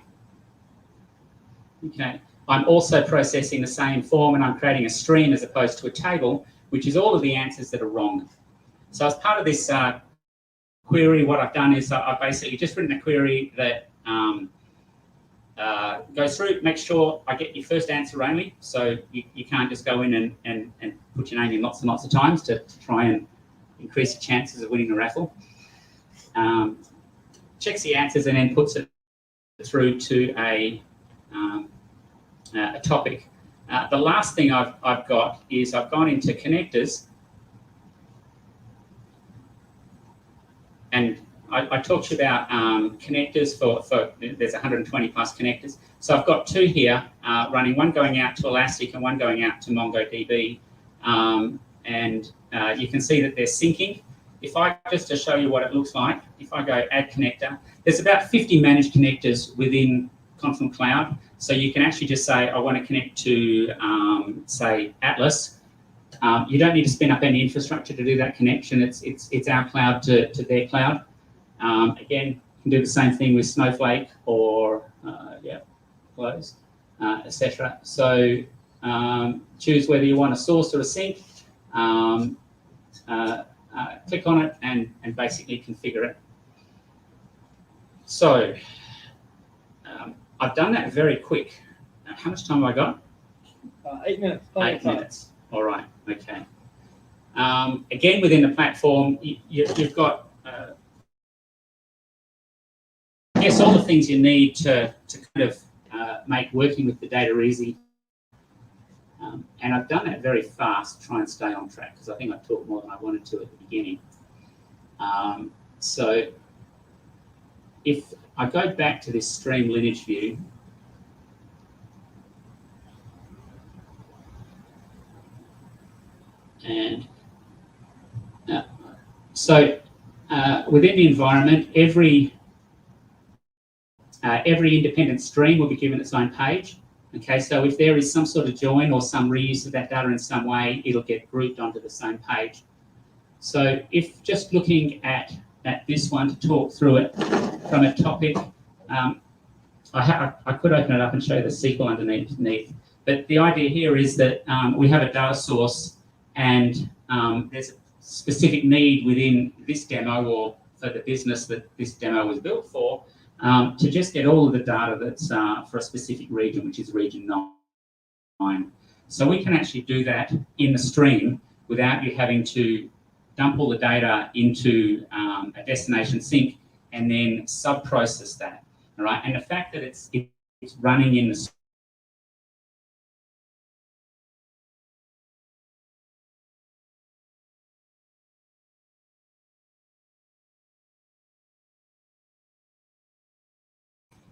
Okay. I'm also processing the same form, and I'm creating a stream as opposed to a table, which is all of the answers that are wrong. So as part of this query, what I've done is I've basically just written a query that goes through, make sure I get your first answer only. So you can't just go in and put your name in lots and lots of times to try and increase your chances of winning a raffle. Checks the answers and then puts it through to a topic. The last thing I've got is I've gone into connectors, and I talked to you about connectors for there's 120 plus connectors. So I've got two here running, one going out to Elastic and one going out to MongoDB. And you can see that they're syncing. If I just to show you what it looks like, if I go add connector, there's about 50 managed connectors within Confluent Cloud. So you can actually just say, I want to connect to, say, Atlas. You don't need to spin up any infrastructure to do that connection. It's our cloud to their cloud. Again, you can do the same thing with Snowflake or close, etc. So choose whether you want a source or a sink. Click on it and basically configure it. So I've done that very quick. How much time have I got? 8 minutes. 8 minutes. All right. Okay. Again, within the platform, you've got, I guess, all the things you need to kind of make working with the data easy. And I've done that very fast to try and stay on track, because I think I talked more than I wanted to at the beginning. So if I go back to this stream lineage view, and so within the environment, every independent stream will be given its own page. Okay, so if there is some sort of join or some reuse of that data in some way, it'll get grouped onto the same page. So if just looking at this one to talk through it from a topic, I could open it up and show the SQL underneath. But the idea here is that we have a data source, and there's a specific need within this demo, or for the business that this demo was built for, to just get all of the data that's for a specific region, which is region 9. So we can actually do that in the stream without you having to dump all the data into a destination sink and then sub-process that, all right? And the fact that it's running in the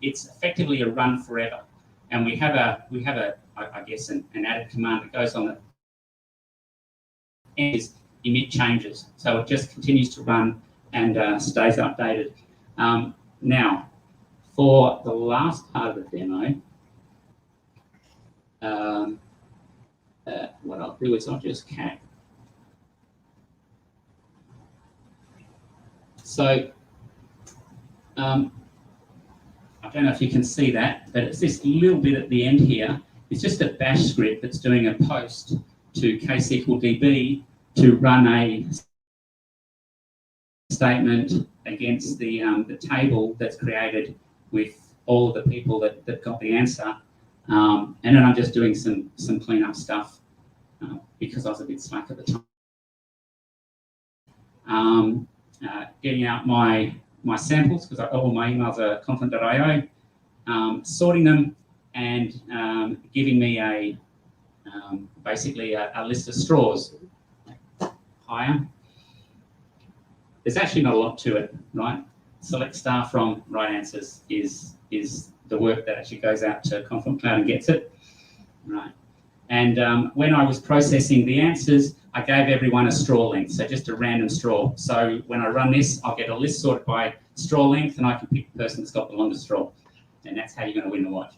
it's effectively a run forever, and we have I guess an added command that goes on it, and is emit changes, so it just continues to run and stays updated. Now, for the last part of the demo, what I'll do is I'll just cat. So. I don't know if you can see that, but it's this little bit at the end here. It's just a bash script that's doing a post to KSQLDB to run a statement against the table that's created with all of the people that got the answer. And then I'm just doing some cleanup stuff because I was a bit slack at the time. Getting out my samples because all my emails are confluent.io, sorting them and giving me basically a list of straws. Higher. There's actually not a lot to it, right? Select star from right answers is the work that actually goes out to Confluent Cloud and gets it, right? And when I was processing the answers, I gave everyone a straw length, so just a random straw. So when I run this, I'll get a list sorted by straw length, and I can pick the person that's got the longest straw, and that's how you're going to win the watch.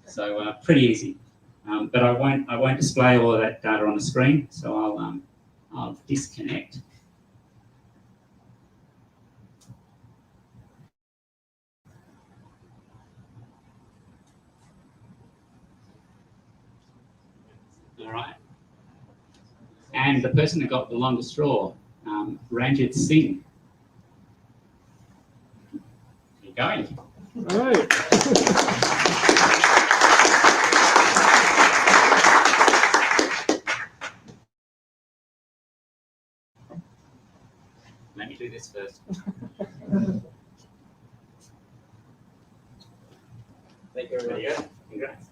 So pretty easy, but I won't display all of that data on the screen. So I'll disconnect. All right. And the person that got the longest straw, Ranjit Singh. There you go. All right. Let me do this first. Thank you, There you go. Congrats.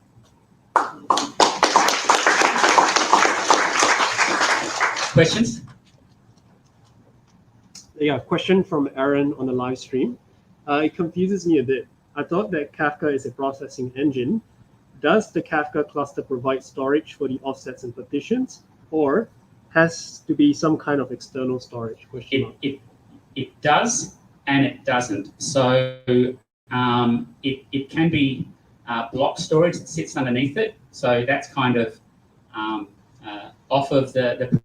Questions? Yeah, question from Aaron on the live stream. It confuses me a bit. I thought that Kafka is a processing engine. Does the Kafka cluster provide storage for the offsets and partitions, or has to be some kind of external storage? It does and it doesn't. So it can be block storage that sits underneath it. So that's kind of off of the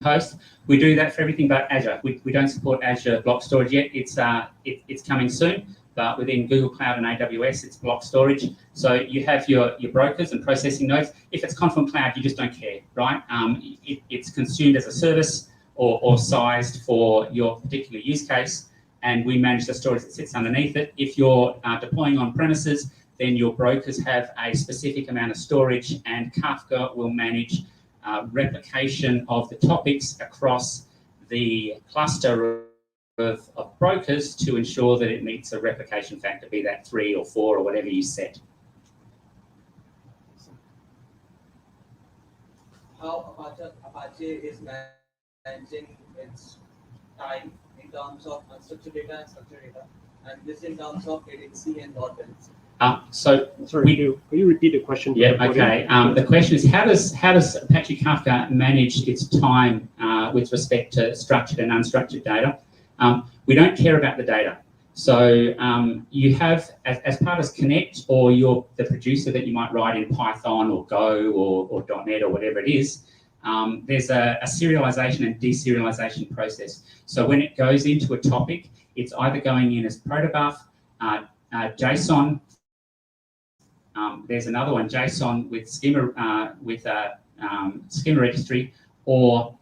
host. We do that for everything but Azure. We don't support Azure block storage yet. It's coming soon, but within Google Cloud and AWS, it's block storage. So you have your brokers and processing nodes. If it's Confluent Cloud, you just don't care, right? It's consumed as a service or sized for your particular use case, and we manage the storage that sits underneath it. If you're deploying on premises, then your brokers have a specific amount of storage, and Kafka will manage replication of the topics across the cluster of brokers to ensure that it meets a replication factor, be that 3 or 4 or whatever you set. How Apache is managing its time in terms of unstructured data and structured data, and this in terms of latency and load balancing. So sorry, can you repeat the question? Yeah, okay. The question is, how does Apache Kafka manage its time with respect to structured and unstructured data? We don't care about the data. So you have, as part of Connect, or the producer that you might write in Python or Go or .NET or whatever it is, there's a serialization and deserialization process. So when it goes into a topic, it's either going in as protobuf, JSON. There's another one, JSON with schema schema registry, or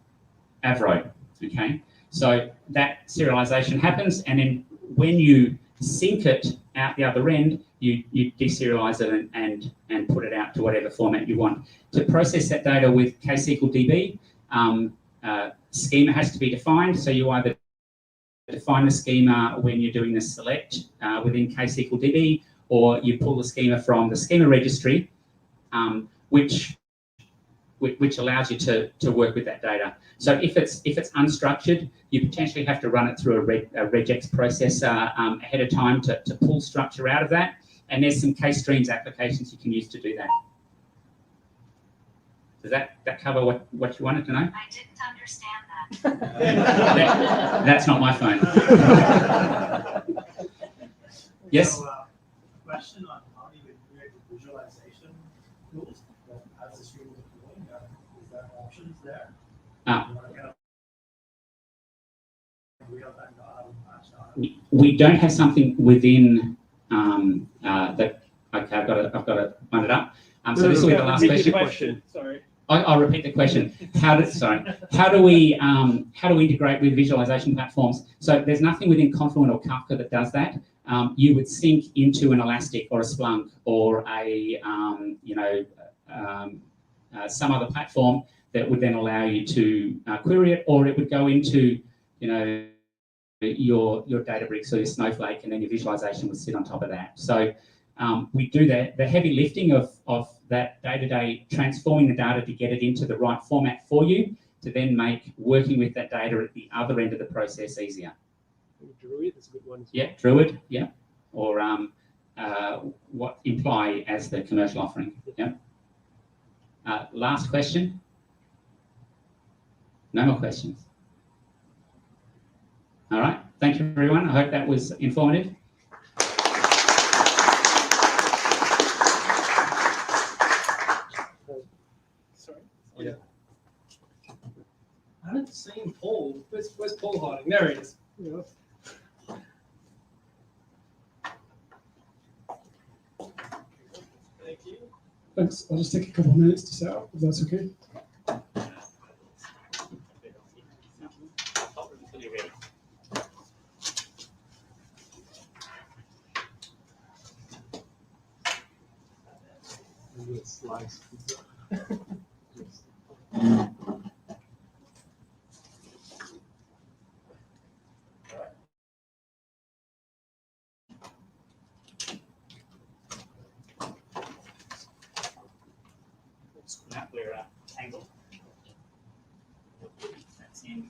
Avro. Okay, so that serialization happens, and then when you sync it out the other end, you deserialize it and put it out to whatever format you want. To process that data with KSQL DB, schema has to be defined. So you either define the schema when you're doing the select within KSQL DB, or you pull the schema from the schema registry, which allows you to work with that data. So if it's unstructured, you potentially have to run it through a regex process ahead of time to pull structure out of that. And there's some K-streams applications you can use to do that. Does that cover what you wanted to know? I didn't understand that. That's not my phone. Yes? So, question on how do you integrate with visualization tools as the stream is deploying? Is there options there? We don't have something within that. Okay, I've got to find it up. So this will be the last question. Sorry. I'll repeat the question. How do we integrate with visualization platforms? So there's nothing within Confluent or Kafka that does that. you would sync into an Elastic or a Splunk or a some other platform that would then allow you to query it, or it would go into your Databricks or your Snowflake, and then your visualization would sit on top of that. So we do the heavy lifting of that day-to-day, transforming the data to get it into the right format for you, to then make working with that data at the other end of the process easier. Druid is a good one as well. Yeah, Druid, yeah. Or what Imply as the commercial offering. Yeah. Last question. No more questions. All right. Thank you, everyone. I hope that was informative. Sorry. Yeah. I haven't seen Paul. Where's Paul hiding? There he is. Yeah. Thank you. Thanks. I'll just take a couple of minutes to set up, if that's okay. Slice. That we're tangled. That's in.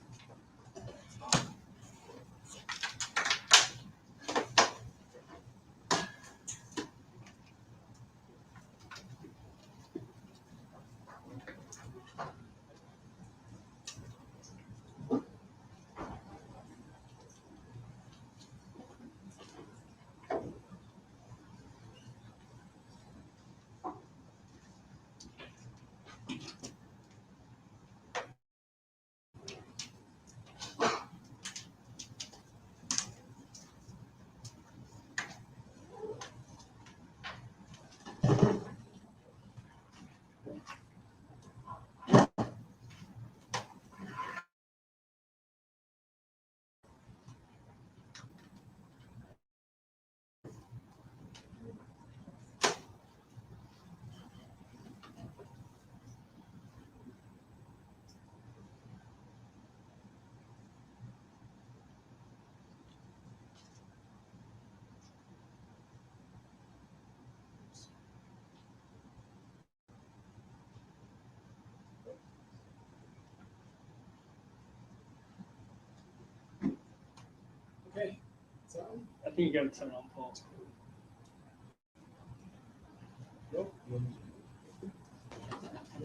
Okay. So I think you got to turn it on, Paul. Nope.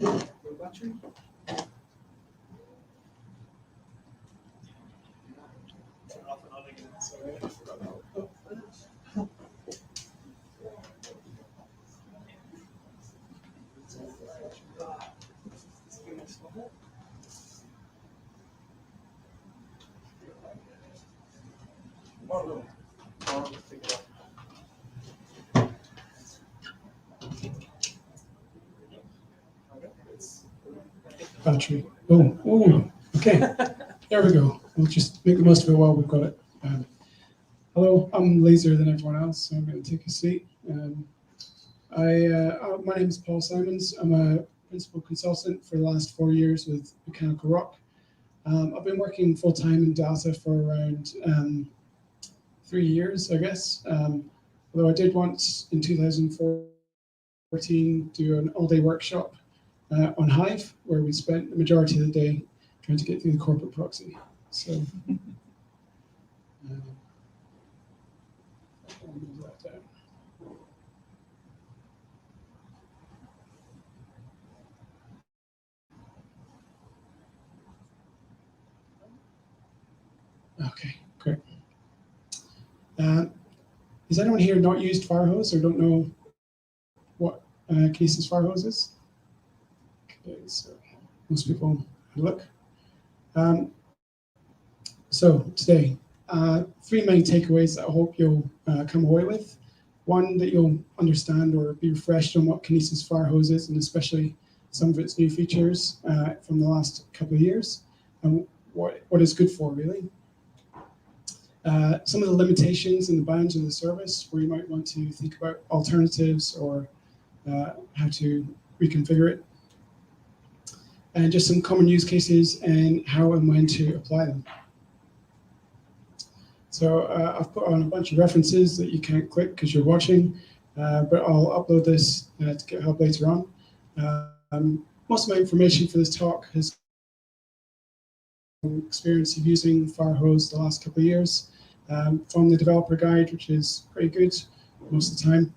No battery. Turn it off and on again. Sorry. Oh. Battery. Oh, okay. There we go. We'll just make the most of it while we've got it. Hello, I'm lazier than everyone else, so I'm going to take a seat. My name is Paul Simons. I'm a principal consultant for the last 4 years with Mechanical Rock. I've been working full-time in data for around 3 years, I guess. Although I did once in 2014 do an all-day workshop on Hive, where we spent the majority of the day trying to get through the corporate proxy. So I'll move that down. Okay, great. Is anyone here not used Firehose or don't know what Kinesis Firehose is? Okay, so most people have a look. So today, 3 main takeaways that I hope you'll come away with. One, that you'll understand or be refreshed on what Kinesis Firehose is, and especially some of its new features from the last couple of years, and what it's good for, really. some of the limitations and the bounds of the service, where you might want to think about alternatives or how to reconfigure it, and just some common use cases and how and when to apply them. So I've put on a bunch of references that you can't click because you're watching, but I'll upload this to GitHub later on. Most of my information for this talk has experience of using Firehose the last couple of years from the developer guide, which is pretty good most of the time.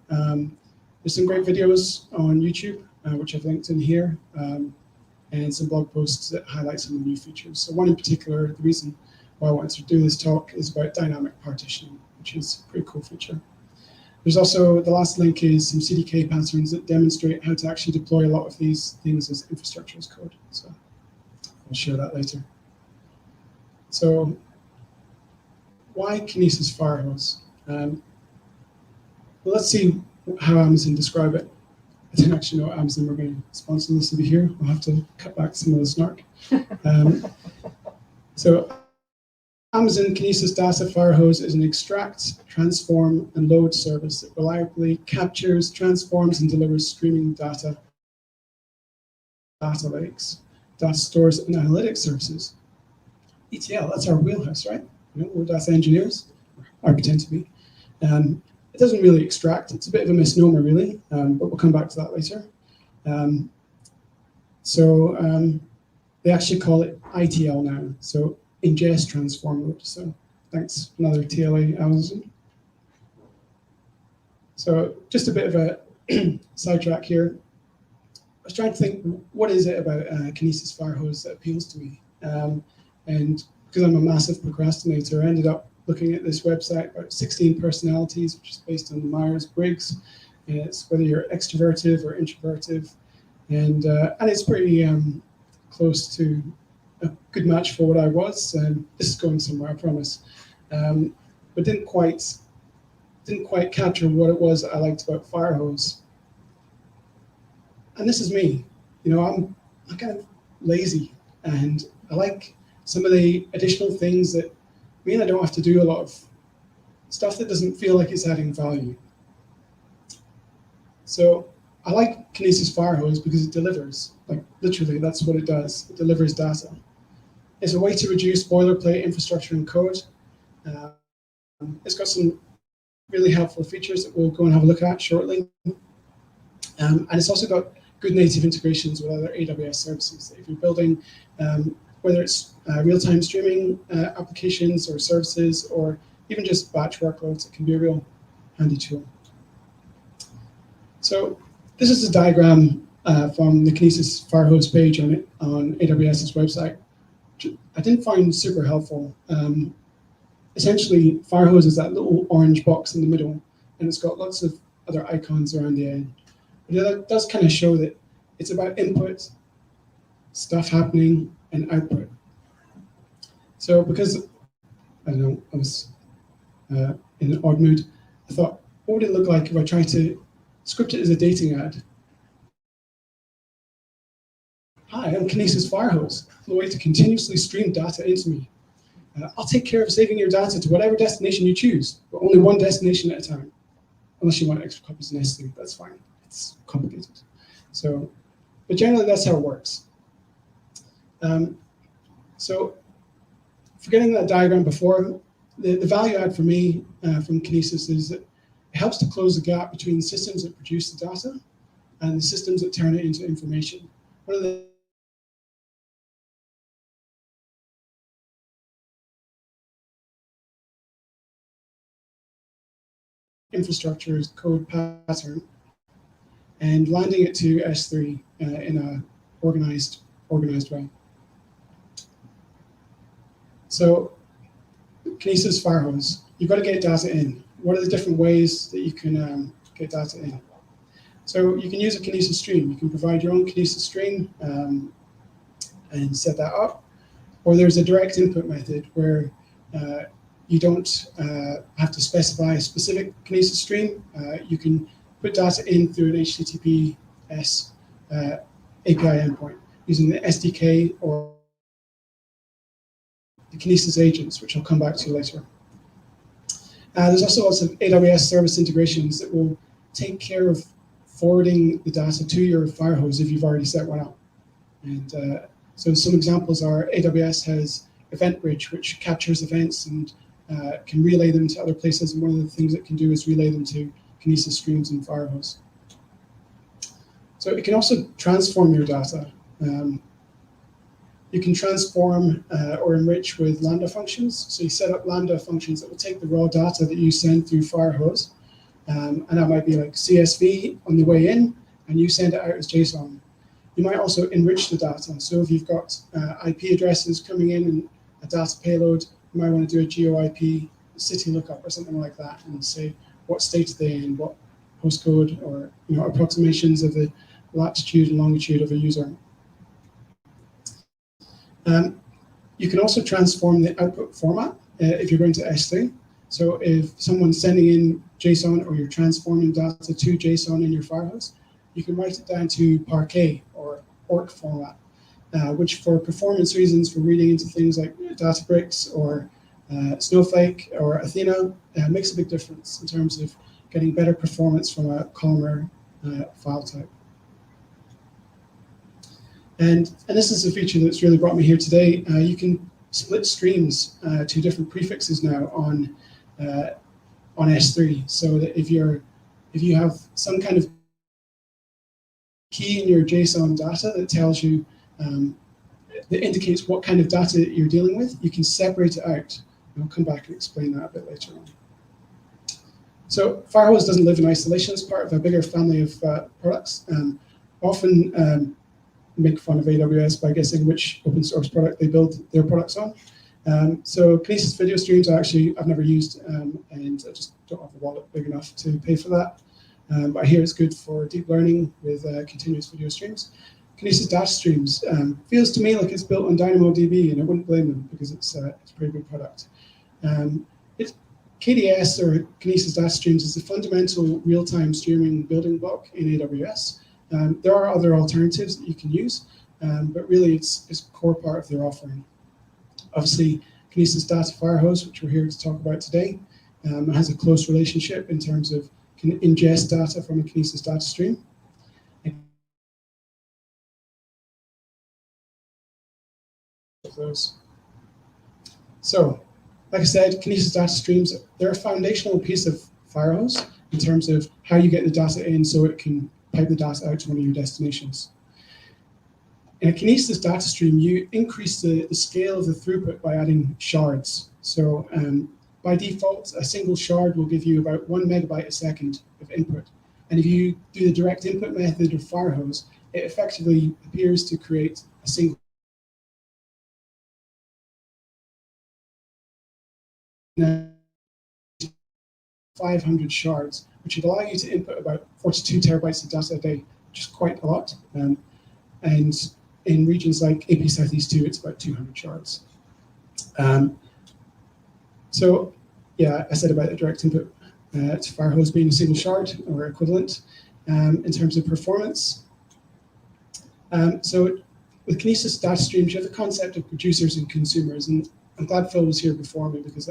There's some great videos on YouTube, which I've linked in here, and some blog posts that highlight some of the new features. So one in particular, the reason why I wanted to do this talk is about dynamic partitioning, which is a pretty cool feature. There's also, the last link is some CDK patterns that demonstrate how to actually deploy a lot of these things as infrastructure as code. So I'll share that later. So why Kinesis Firehose? Well, let's see how Amazon describe it. I didn't actually know Amazon were going to sponsor this to be here. I'll have to cut back some of the snark. So Amazon Kinesis Data Firehose is an extract, transform, and load service that reliably captures, transforms, and delivers streaming data lakes, data stores, and analytics services. ETL, that's our wheelhouse, right? You know, we're data engineers, or pretend to be. It doesn't really extract. It's a bit of a misnomer, really, but we'll come back to that later. They actually call it ITL now, so ingest, transform, load. So thanks, another TLA, Amazon. So just a bit of a sidetrack here. I was trying to think, what is it about Kinesis Firehose that appeals to me? And because I'm a massive procrastinator, I ended up looking at this website about 16 personalities, which is based on the Myers-Briggs. And it's whether you're extroverted or introverted. And it's pretty close to a good match for what I was. This is going somewhere, I promise. But didn't quite capture what it was that I liked about Firehose. And this is me. You know, I'm kind of lazy, and I like some of the additional things that mean I don't have to do a lot of stuff that doesn't feel like it's adding value. So I like Kinesis Firehose because it delivers. Like literally, that's what it does. It delivers data. It's a way to reduce boilerplate infrastructure and code. It's got some really helpful features that we'll go and have a look at shortly. And it's also got good native integrations with other AWS services. If you're building, whether it's real-time streaming applications or services, or even just batch workloads, it can be a real handy tool. So this is a diagram from the Kinesis Firehose page on AWS's website, which I didn't find super helpful. Essentially, Firehose is that little orange box in the middle, and it's got lots of other icons around the end. But it does kind of show that it's about input, stuff happening, and output. So because, I don't know, I was in an odd mood, I thought, what would it look like if I tried to script it as a dating ad? Hi, I'm Kinesis Firehose, the way to continuously stream data into me. I'll take care of saving your data to whatever destination you choose, but only one destination at a time. Unless you want extra copies of S3, that's fine. It's complicated. So, but generally that's how it works. So forgetting that diagram before, the value add for me from Kinesis is that it helps to close the gap between systems that produce the data and the systems that turn it into information. One of the infrastructure is code pattern, and landing it to S3 in a organized way. So Kinesis Firehose, you've got to get data in. What are the different ways that you can get data in? So you can use a Kinesis stream. You can provide your own Kinesis stream and set that up. Or there's a direct input method where you don't have to specify a specific Kinesis stream. You can put data in through an HTTPS API endpoint using the SDK or the Kinesis agents, which I'll come back to later. There's also lots of AWS service integrations that will take care of forwarding the data to your Firehose if you've already set one up. And so some examples are AWS has EventBridge, which captures events and can relay them to other places. And one of the things it can do is relay them to Kinesis streams and Firehose. So it can also transform your data. You can transform or enrich with Lambda functions. So you set up Lambda functions that will take the raw data that you send through Firehose, and that might be like CSV on the way in, and you send it out as JSON. You might also enrich the data. So if you've got IP addresses coming in and a data payload, you might want to do a GeoIP city lookup or something like that, and say what state are they in, what postcode, or approximations of the latitude and longitude of a user. You can also transform the output format if you're going to S3. So if someone's sending in JSON or you're transforming data to JSON in your Firehose, you can write it down to Parquet or ORC format, which for performance reasons, for reading into things like Databricks or Snowflake or Athena, makes a big difference in terms of getting better performance from a columnar file type. And this is a feature that's really brought me here today. You can split streams to different prefixes now on S3, so that if you have some kind of key in your JSON data that tells you that indicates what kind of data you're dealing with, you can separate it out. And I'll come back and explain that a bit later on. So Firehose doesn't live in isolation as part of a bigger family of products. Often make fun of AWS by guessing which open source product they build their products on. So Kinesis video streams I've never used, and I just don't have a wallet big enough to pay for that. But I hear it's good for deep learning with continuous video streams. Kinesis data streams feels to me like it's built on DynamoDB, and I wouldn't blame them because it's a pretty good product. KDS, or Kinesis data streams, is the fundamental real-time streaming building block in AWS. There are other alternatives that you can use, but really it's a core part of their offering. Obviously, Kinesis Data Firehose, which we're here to talk about today, has a close relationship in terms of can ingest data from a Kinesis data stream. So, like I said, Kinesis data streams, they're a foundational piece of Firehose in terms of how you get the data in so it can pipe the data out to one of your destinations. In a Kinesis data stream, you increase the scale of the throughput by adding shards. So by default, a single shard will give you about 1 megabyte a second of input. And if you do the direct input method of Firehose, it effectively appears to create a single 500 shards, which would allow you to input about 42 terabytes of data a day, which is quite a lot. And in regions like AP Southeast 2, it's about 200 shards. So yeah, I said about the direct input to Firehose being a single shard or equivalent. In terms of performance, so with Kinesis data streams, you have the concept of producers and consumers, and I'm glad Phil was here before me because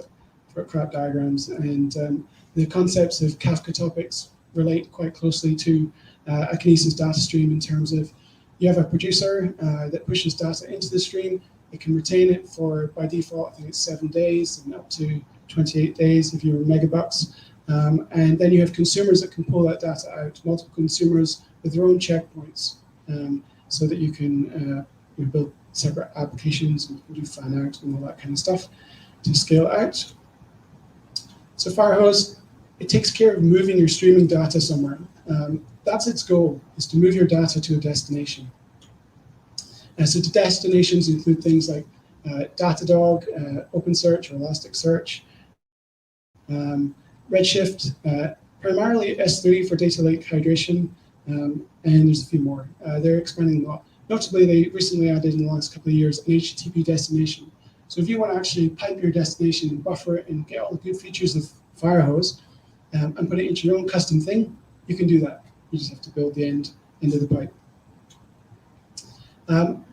for crap diagrams, and the concepts of Kafka topics relate quite closely to a Kinesis data stream in terms of you have a producer that pushes data into the stream. It can retain it for, by default, I think it's 7 days and up to 28 days if you're megabucks. And then you have consumers that can pull that data out, multiple consumers with their own checkpoints, so that you can build separate applications and do fan out and all that kind of stuff to scale out. So Firehose, it takes care of moving your streaming data somewhere. That's its goal, is to move your data to a destination. So the destinations include things like Datadog, OpenSearch or Elasticsearch, Redshift, primarily S3 for data lake hydration, and there's a few more. They're expanding a lot. Notably, they recently added in the last couple of years an HTTP destination. So if you want to actually pipe your destination and buffer it and get all the good features of Firehose and put it into your own custom thing, you can do that. You just have to build the end of the pipe.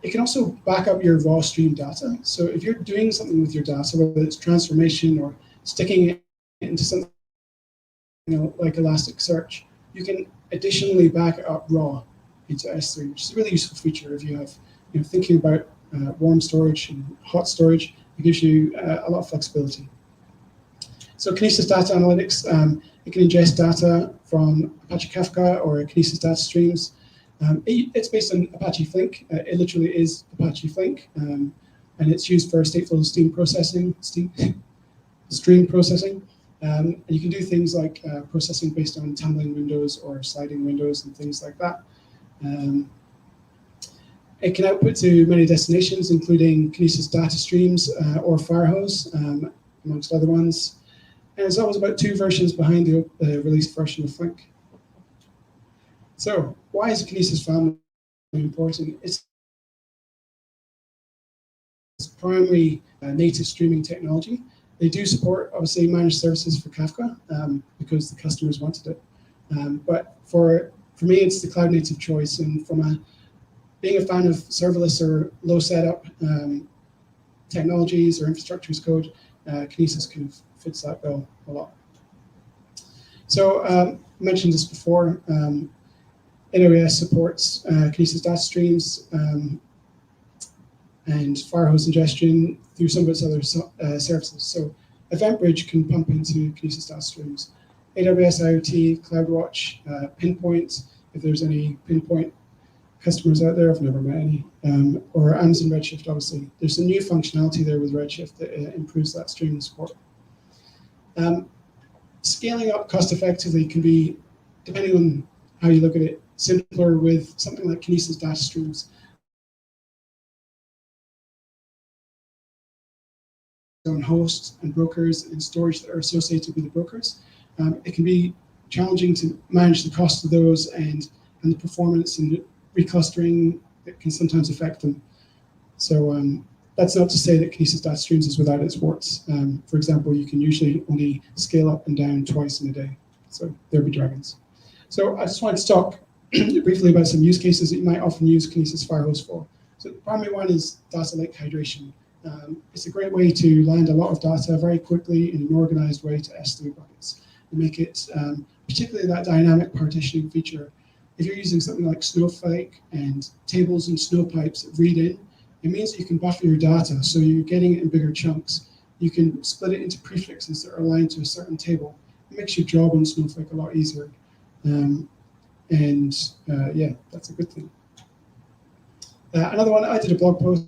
It can also back up your raw stream data. So if you're doing something with your data, whether it's transformation or sticking it into something like Elasticsearch, you can additionally back it up raw into S3, which is a really useful feature if you have thinking about warm storage and hot storage. It gives you a lot of flexibility. So Kinesis Data Analytics, it can ingest data from Apache Kafka or Kinesis data streams. It's based on Apache Flink. It literally is Apache Flink, and it's used for stateful stream processing. And you can do things like processing based on tumbling windows or sliding windows and things like that. It can output to many destinations, including Kinesis data streams or Firehose, amongst other ones. And it's always about 2 versions behind the released version of Flink. So why is the Kinesis family important? It's primary native streaming technology. They do support, obviously, managed services for Kafka because the customers wanted it. But for me, it's the cloud native choice. And from being a fan of serverless or low setup technologies or infrastructure as code, Kinesis kind of fits that bill a lot. So I mentioned this before. AWS supports Kinesis data streams and Firehose ingestion through some of its other services. So EventBridge can pump into Kinesis data streams. AWS IoT, CloudWatch, Pinpoint, if there's any Pinpoint customers out there, I've never met any, or Amazon Redshift, obviously. There's some new functionality there with Redshift that improves that streaming support. Scaling up cost effectively can be, depending on how you look at it, simpler with something like Kinesis data streams. On hosts and brokers and storage that are associated with the brokers. It can be challenging to manage the cost of those and the performance and reclustering that can sometimes affect them. So that's not to say that Kinesis data streams is without its warts. For example, you can usually only scale up and down twice in a day. So there be dragons. So I just wanted to talk briefly about some use cases that you might often use Kinesis Firehose for. So the primary one is data lake hydration. It's a great way to land a lot of data very quickly in an organized way to S3 buckets and make it, particularly that dynamic partitioning feature. If you're using something like Snowflake and tables and snowpipes that read in, it means that you can buffer your data, so you're getting it in bigger chunks. You can split it into prefixes that are aligned to a certain table. It makes your job on Snowflake a lot easier. Yeah, that's a good thing. Another one, I did a blog post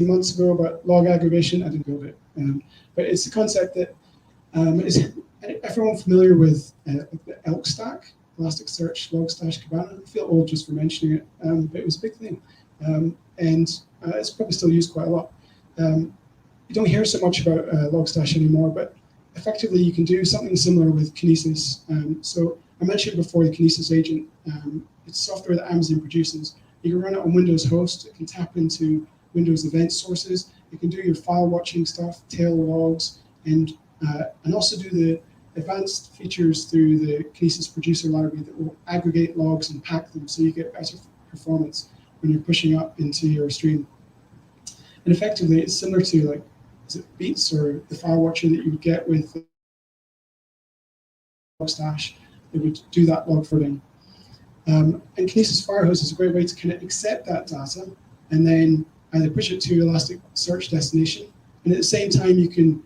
months ago about log aggregation. I didn't build it, but it's a concept that is everyone familiar with the ELK stack, Elasticsearch, Logstash, Kibana. I feel old just for mentioning it, but it was a big thing, and it's probably still used quite a lot. You don't hear so much about Logstash anymore, but effectively you can do something similar with Kinesis. So I mentioned before the Kinesis agent. It's software that Amazon produces. You can run it on Windows host. It can tap into Windows event sources. You can do your file watching stuff, tail logs, and also do the advanced features through the Kinesis producer library that will aggregate logs and pack them so you get better performance when you're pushing up into your stream. And effectively, it's similar to like, is it Beats or the file watcher that you would get with Logstash that would do that log forwarding. And Kinesis Firehose is a great way to kind of accept that data and then either push it to Elasticsearch destination, and at the same time you can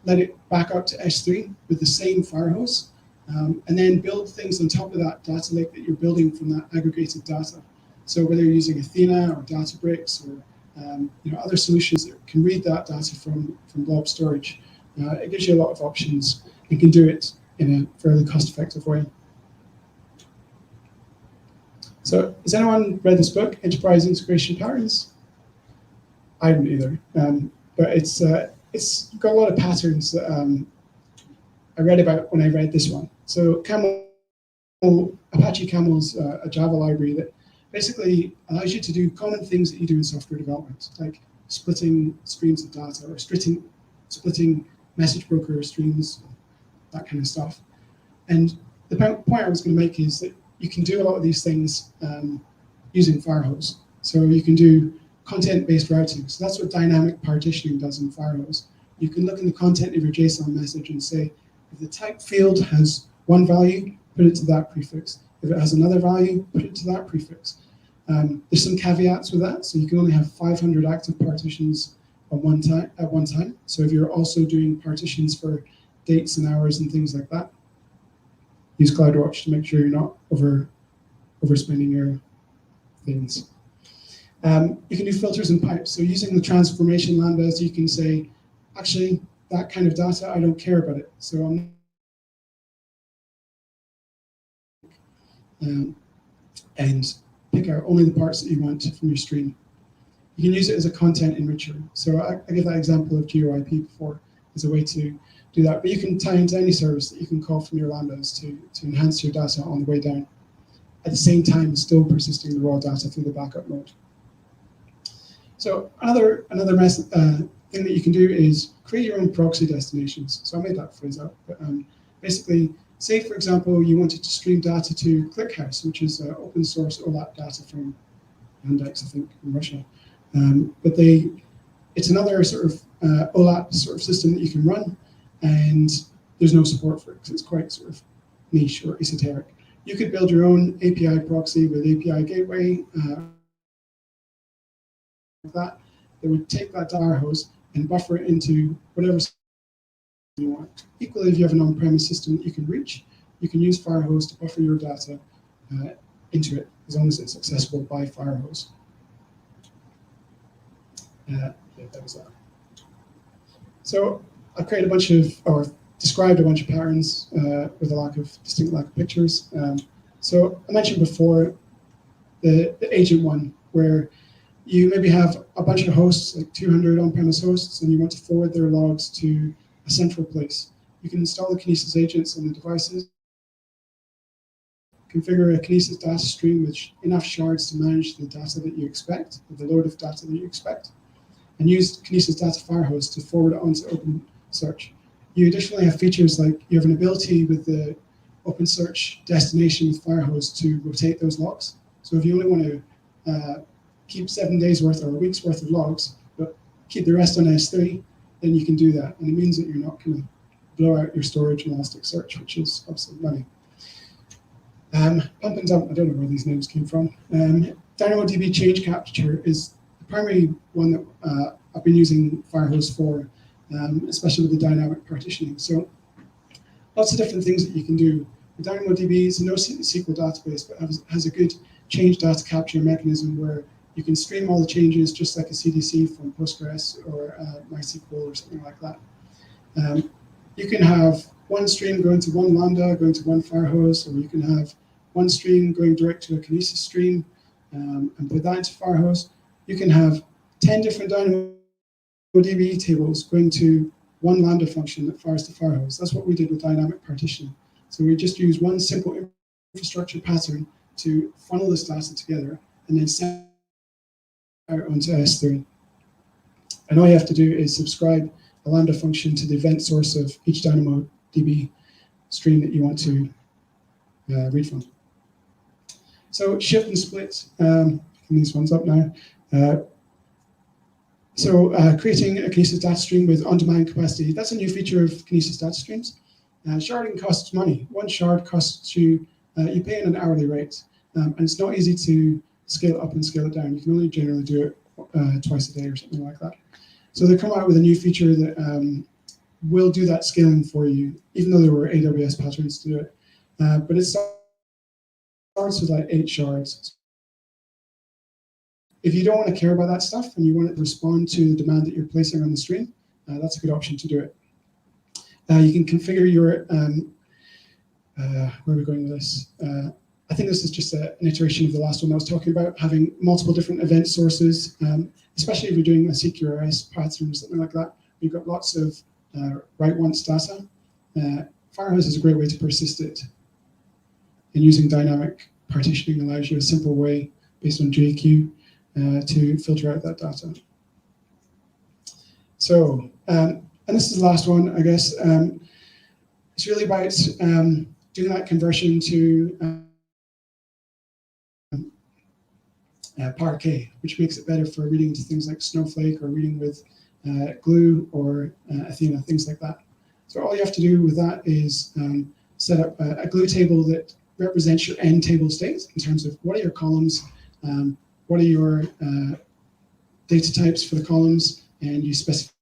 let it back up to S3 with the same Firehose, and then build things on top of that data lake that you're building from that aggregated data. So whether you're using Athena or Databricks or other solutions that can read that data from blob storage, it gives you a lot of options and can do it in a fairly cost-effective way. So has anyone read this book, Enterprise Integration Patterns? I haven't either, but it's got a lot of patterns that I read about when I read this one. So Apache Camel's a Java library that basically allows you to do common things that you do in software development, like splitting streams of data or splitting message broker streams, that kind of stuff. And the point I was going to make is that you can do a lot of these things using Firehose. So you can do content-based routing. So that's what dynamic partitioning does in Firehose. you can look in the content of your JSON message and say, if the type field has one value, put it to that prefix. If it has another value, put it to that prefix. There's some caveats with that, so you can only have 500 active partitions at one time. So if you're also doing partitions for dates and hours and things like that, use CloudWatch to make sure you're not overspending your things. You can do filters and pipes. So using the transformation lambdas, you can say, actually, that kind of data, I don't care about it. So and pick out only the parts that you want from your stream. You can use it as a content enricher. So I gave that example of GeoIP before as a way to do that. But you can tie into any service that you can call from your lambdas to enhance your data on the way down. At the same time, still persisting the raw data through the backup mode. So another thing that you can do is create your own proxy destinations. So I made that phrase up, but basically, say for example, you wanted to stream data to ClickHouse, which is open source OLAP data from Yandex, I think, in Russia. But it's another sort of OLAP sort of system that you can run, and there's no support for it because it's quite sort of niche or esoteric. You could build your own API proxy with API gateway that would take that Firehose and buffer it into whatever you want. Equally, if you have an on-premise system that you can reach, you can use Firehose to buffer your data into it, as long as it's accessible by Firehose. Yeah, that was that. So I've created a bunch of, or described a bunch of patterns with a distinct lack of pictures. So I mentioned before the agent one, where you maybe have a bunch of hosts, like 200 on-premise hosts, and you want to forward their logs to a central place. You can install the Kinesis agents on the devices, configure a Kinesis data stream with enough shards to manage the data that you expect, the load of data that you expect, and use Kinesis Data Firehose to forward it onto OpenSearch. You additionally have features like you have an ability with the OpenSearch destination with Firehose to rotate those logs. So if you only want to keep 7 days worth or a week's worth of logs, but keep the rest on S3, then you can do that. And it means that you're not going to blow out your storage in Elasticsearch, which is obviously money. Pump and dump, I don't know where these names came from. DynamoDB change capture is the primary one that I've been using Firehose for, especially with the dynamic partitioning. So lots of different things that you can do. DynamoDB is a NoSQL database, but has a good change data capture mechanism where you can stream all the changes just like a CDC from Postgres or MySQL or something like that. You can have one stream going to one Lambda, going to one Firehose, or you can have one stream going direct to a Kinesis stream and put that into Firehose. You can have 10 different DynamoDB tables going to one Lambda function that fires to Firehose. That's what we did with dynamic partitioning. So we just use one simple infrastructure pattern to funnel this data together and then send out onto S3. And all you have to do is subscribe a Lambda function to the event source of each DynamoDB stream that you want to read from. So shift and split, picking these ones up now. Creating a Kinesis data stream with on-demand capacity, that's a new feature of Kinesis data streams. Sharding costs money. One shard costs you, you pay an hourly rate, and it's not easy to scale it up and scale it down. You can only generally do it twice a day or something like that. So they come out with a new feature that will do that scaling for you, even though there were AWS patterns to do it. But it starts with like 8 shards. If you don't want to care about that stuff and you want it to respond to the demand that you're placing on the stream, that's a good option to do it. You can configure your, where are we going with this? I think this is just an iteration of the last one I was talking about, having multiple different event sources, especially if you're doing a CQRS pattern or something like that. You've got lots of write once data. Firehose is a great way to persist it. And using dynamic partitioning allows you a simple way, based on JQ, to filter out that data. So, and this is the last one, I guess. It's really about doing that conversion to Parquet, which makes it better for reading to things like Snowflake or reading with Glue or Athena, things like that. So all you have to do with that is set up a glue table that represents your end table state in terms of what are your columns, what are your data types for the columns, and you specify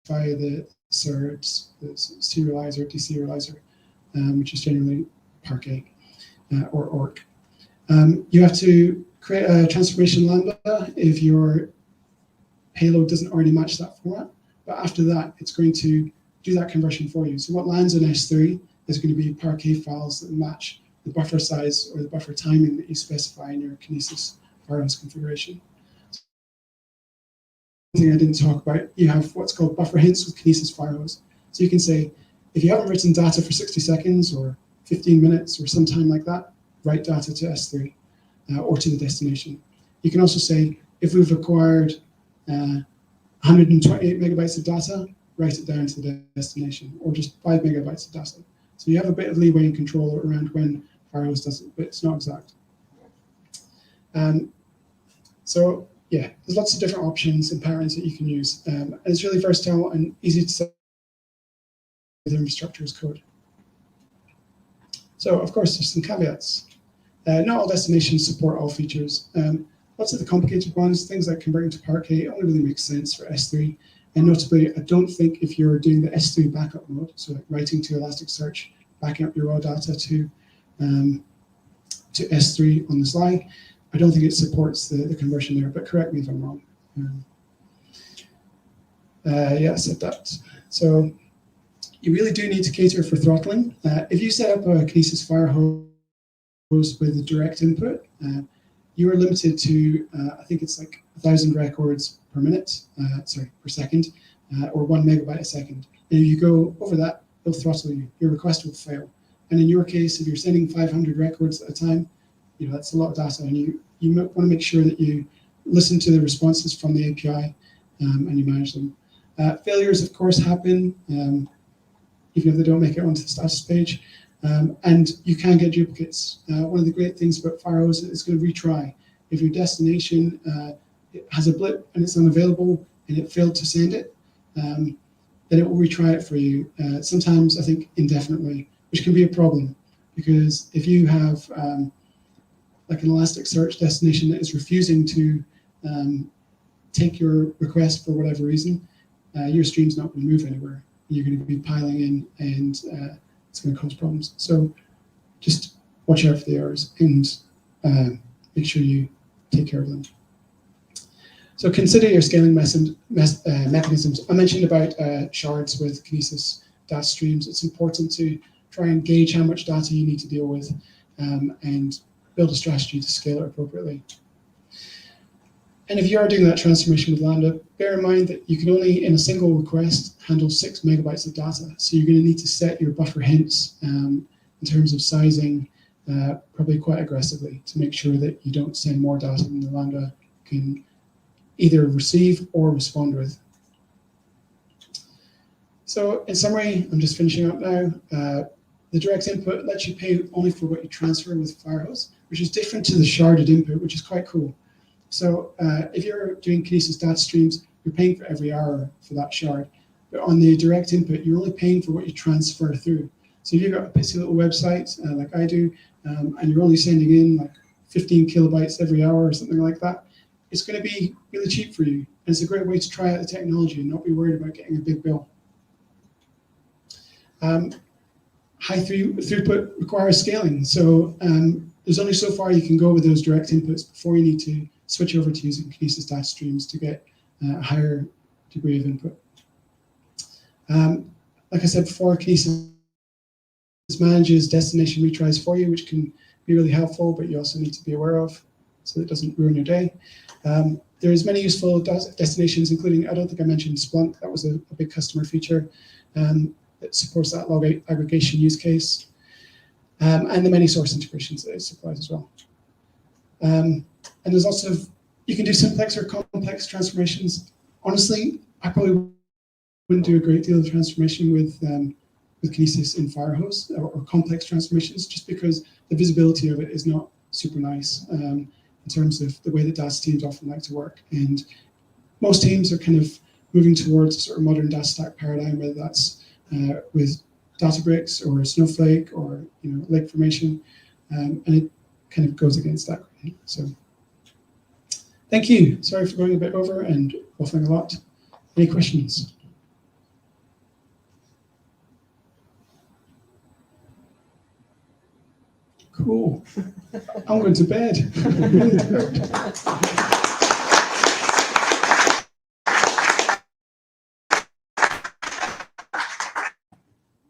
the certs, the serializer, deserializer, which is generally Parquet or ORC. You have to create a transformation lambda if your payload doesn't already match that format, but after that, it's going to do that conversion for you. So what lands on S3 is going to be Parquet files that match the buffer size or the buffer timing that you specify in your Kinesis Firehose configuration. One thing I didn't talk about, you have what's called buffer hints with Kinesis Firehose. So you can say, if you haven't written data for 60 seconds or 15 minutes or some time like that, write data to S3 or to the destination. You can also say, if we've acquired 128 megabytes of data, write it down to the destination, or just 5 megabytes of data. So you have a bit of leeway and control around when Firehose does it, but it's not exact. So yeah, there's lots of different options and patterns that you can use. And it's really versatile and easy to set with infrastructure as code. So of course, there's some caveats. Not all destinations support all features. Lots of the complicated ones, things like converting to Parquet, only really makes sense for S3. And notably, I don't think if you're doing the S3 backup mode, so like writing to Elasticsearch, backing up your raw data to S3 on the sly, I don't think it supports the conversion there, but correct me if I'm wrong. Yeah, I said that. So you really do need to cater for throttling. If you set up a Kinesis Firehose with a direct input, you are limited to, I think it's like 1,000 records per minute, per second, or 1 megabyte a second. And if you go over that, it'll throttle you. Your request will fail. And in your case, if you're sending 500 records at a time, that's a lot of data, and you want to make sure that you listen to the responses from the API and you manage them. Failures, of course, happen, even if they don't make it onto the status page. And you can get duplicates. One of the great things about Firehose is it's going to retry. If your destination has a blip and it's unavailable and it failed to send it, then it will retry it for you. Sometimes, I think, indefinitely, which can be a problem, because if you have like an Elasticsearch destination that is refusing to take your request for whatever reason, your stream's not going to move anywhere. You're going to be piling in, and it's going to cause problems. So just watch out for the errors and make sure you take care of them. So consider your scaling mechanisms. I mentioned about shards with Kinesis data streams. It's important to try and gauge how much data you need to deal with and build a strategy to scale it appropriately. And if you are doing that transformation with Lambda, bear in mind that you can only, in a single request, handle 6 megabytes of data. So you're going to need to set your buffer hints in terms of sizing probably quite aggressively to make sure that you don't send more data than the Lambda can either receive or respond with. So in summary, I'm just finishing up now. The direct input lets you pay only for what you transfer with Firehose, which is different to the sharded input, which is quite cool. So if you're doing Kinesis data streams, you're paying for every hour for that shard. But on the direct input, you're only paying for what you transfer through. So if you've got a pitsy little website like I do, and you're only sending in like 15 kilobytes every hour or something like that, it's going to be really cheap for you. And it's a great way to try out the technology and not be worried about getting a big bill. High throughput requires scaling. So there's only so far you can go with those direct inputs before you need to switch over to using Kinesis data streams to get a higher degree of input. Like I said before, Kinesis manages destination retries for you, which can be really helpful, but you also need to be aware of so it doesn't ruin your day. There's many useful destinations, including, I don't think I mentioned Splunk. That was a big customer feature that supports that log aggregation use case, and the many source integrations that it supplies as well. And there's also, you can do simplex or complex transformations. Honestly, I probably wouldn't do a great deal of transformation with Kinesis in Firehose or complex transformations, just because the visibility of it is not super nice in terms of the way that data teams often like to work. And most teams are kind of moving towards a sort of modern data stack paradigm, whether that's with Databricks or Snowflake or lake formation, and it kind of goes against that. So thank you. Sorry for going a bit over and waffling a lot. Any questions? Cool. I'm going to bed. I'm really tired.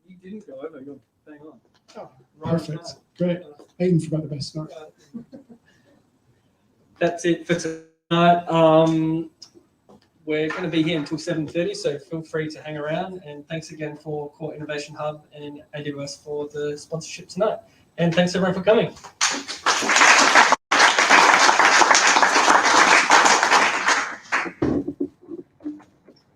You didn't go over, you're bang on. Oh, perfect. Great. I even forgot the best snort. That's it for tonight. We're going to be here until 7:30, so feel free to hang around. And thanks again for Core Innovation Hub and AWS for the sponsorship tonight. And thanks everyone for coming.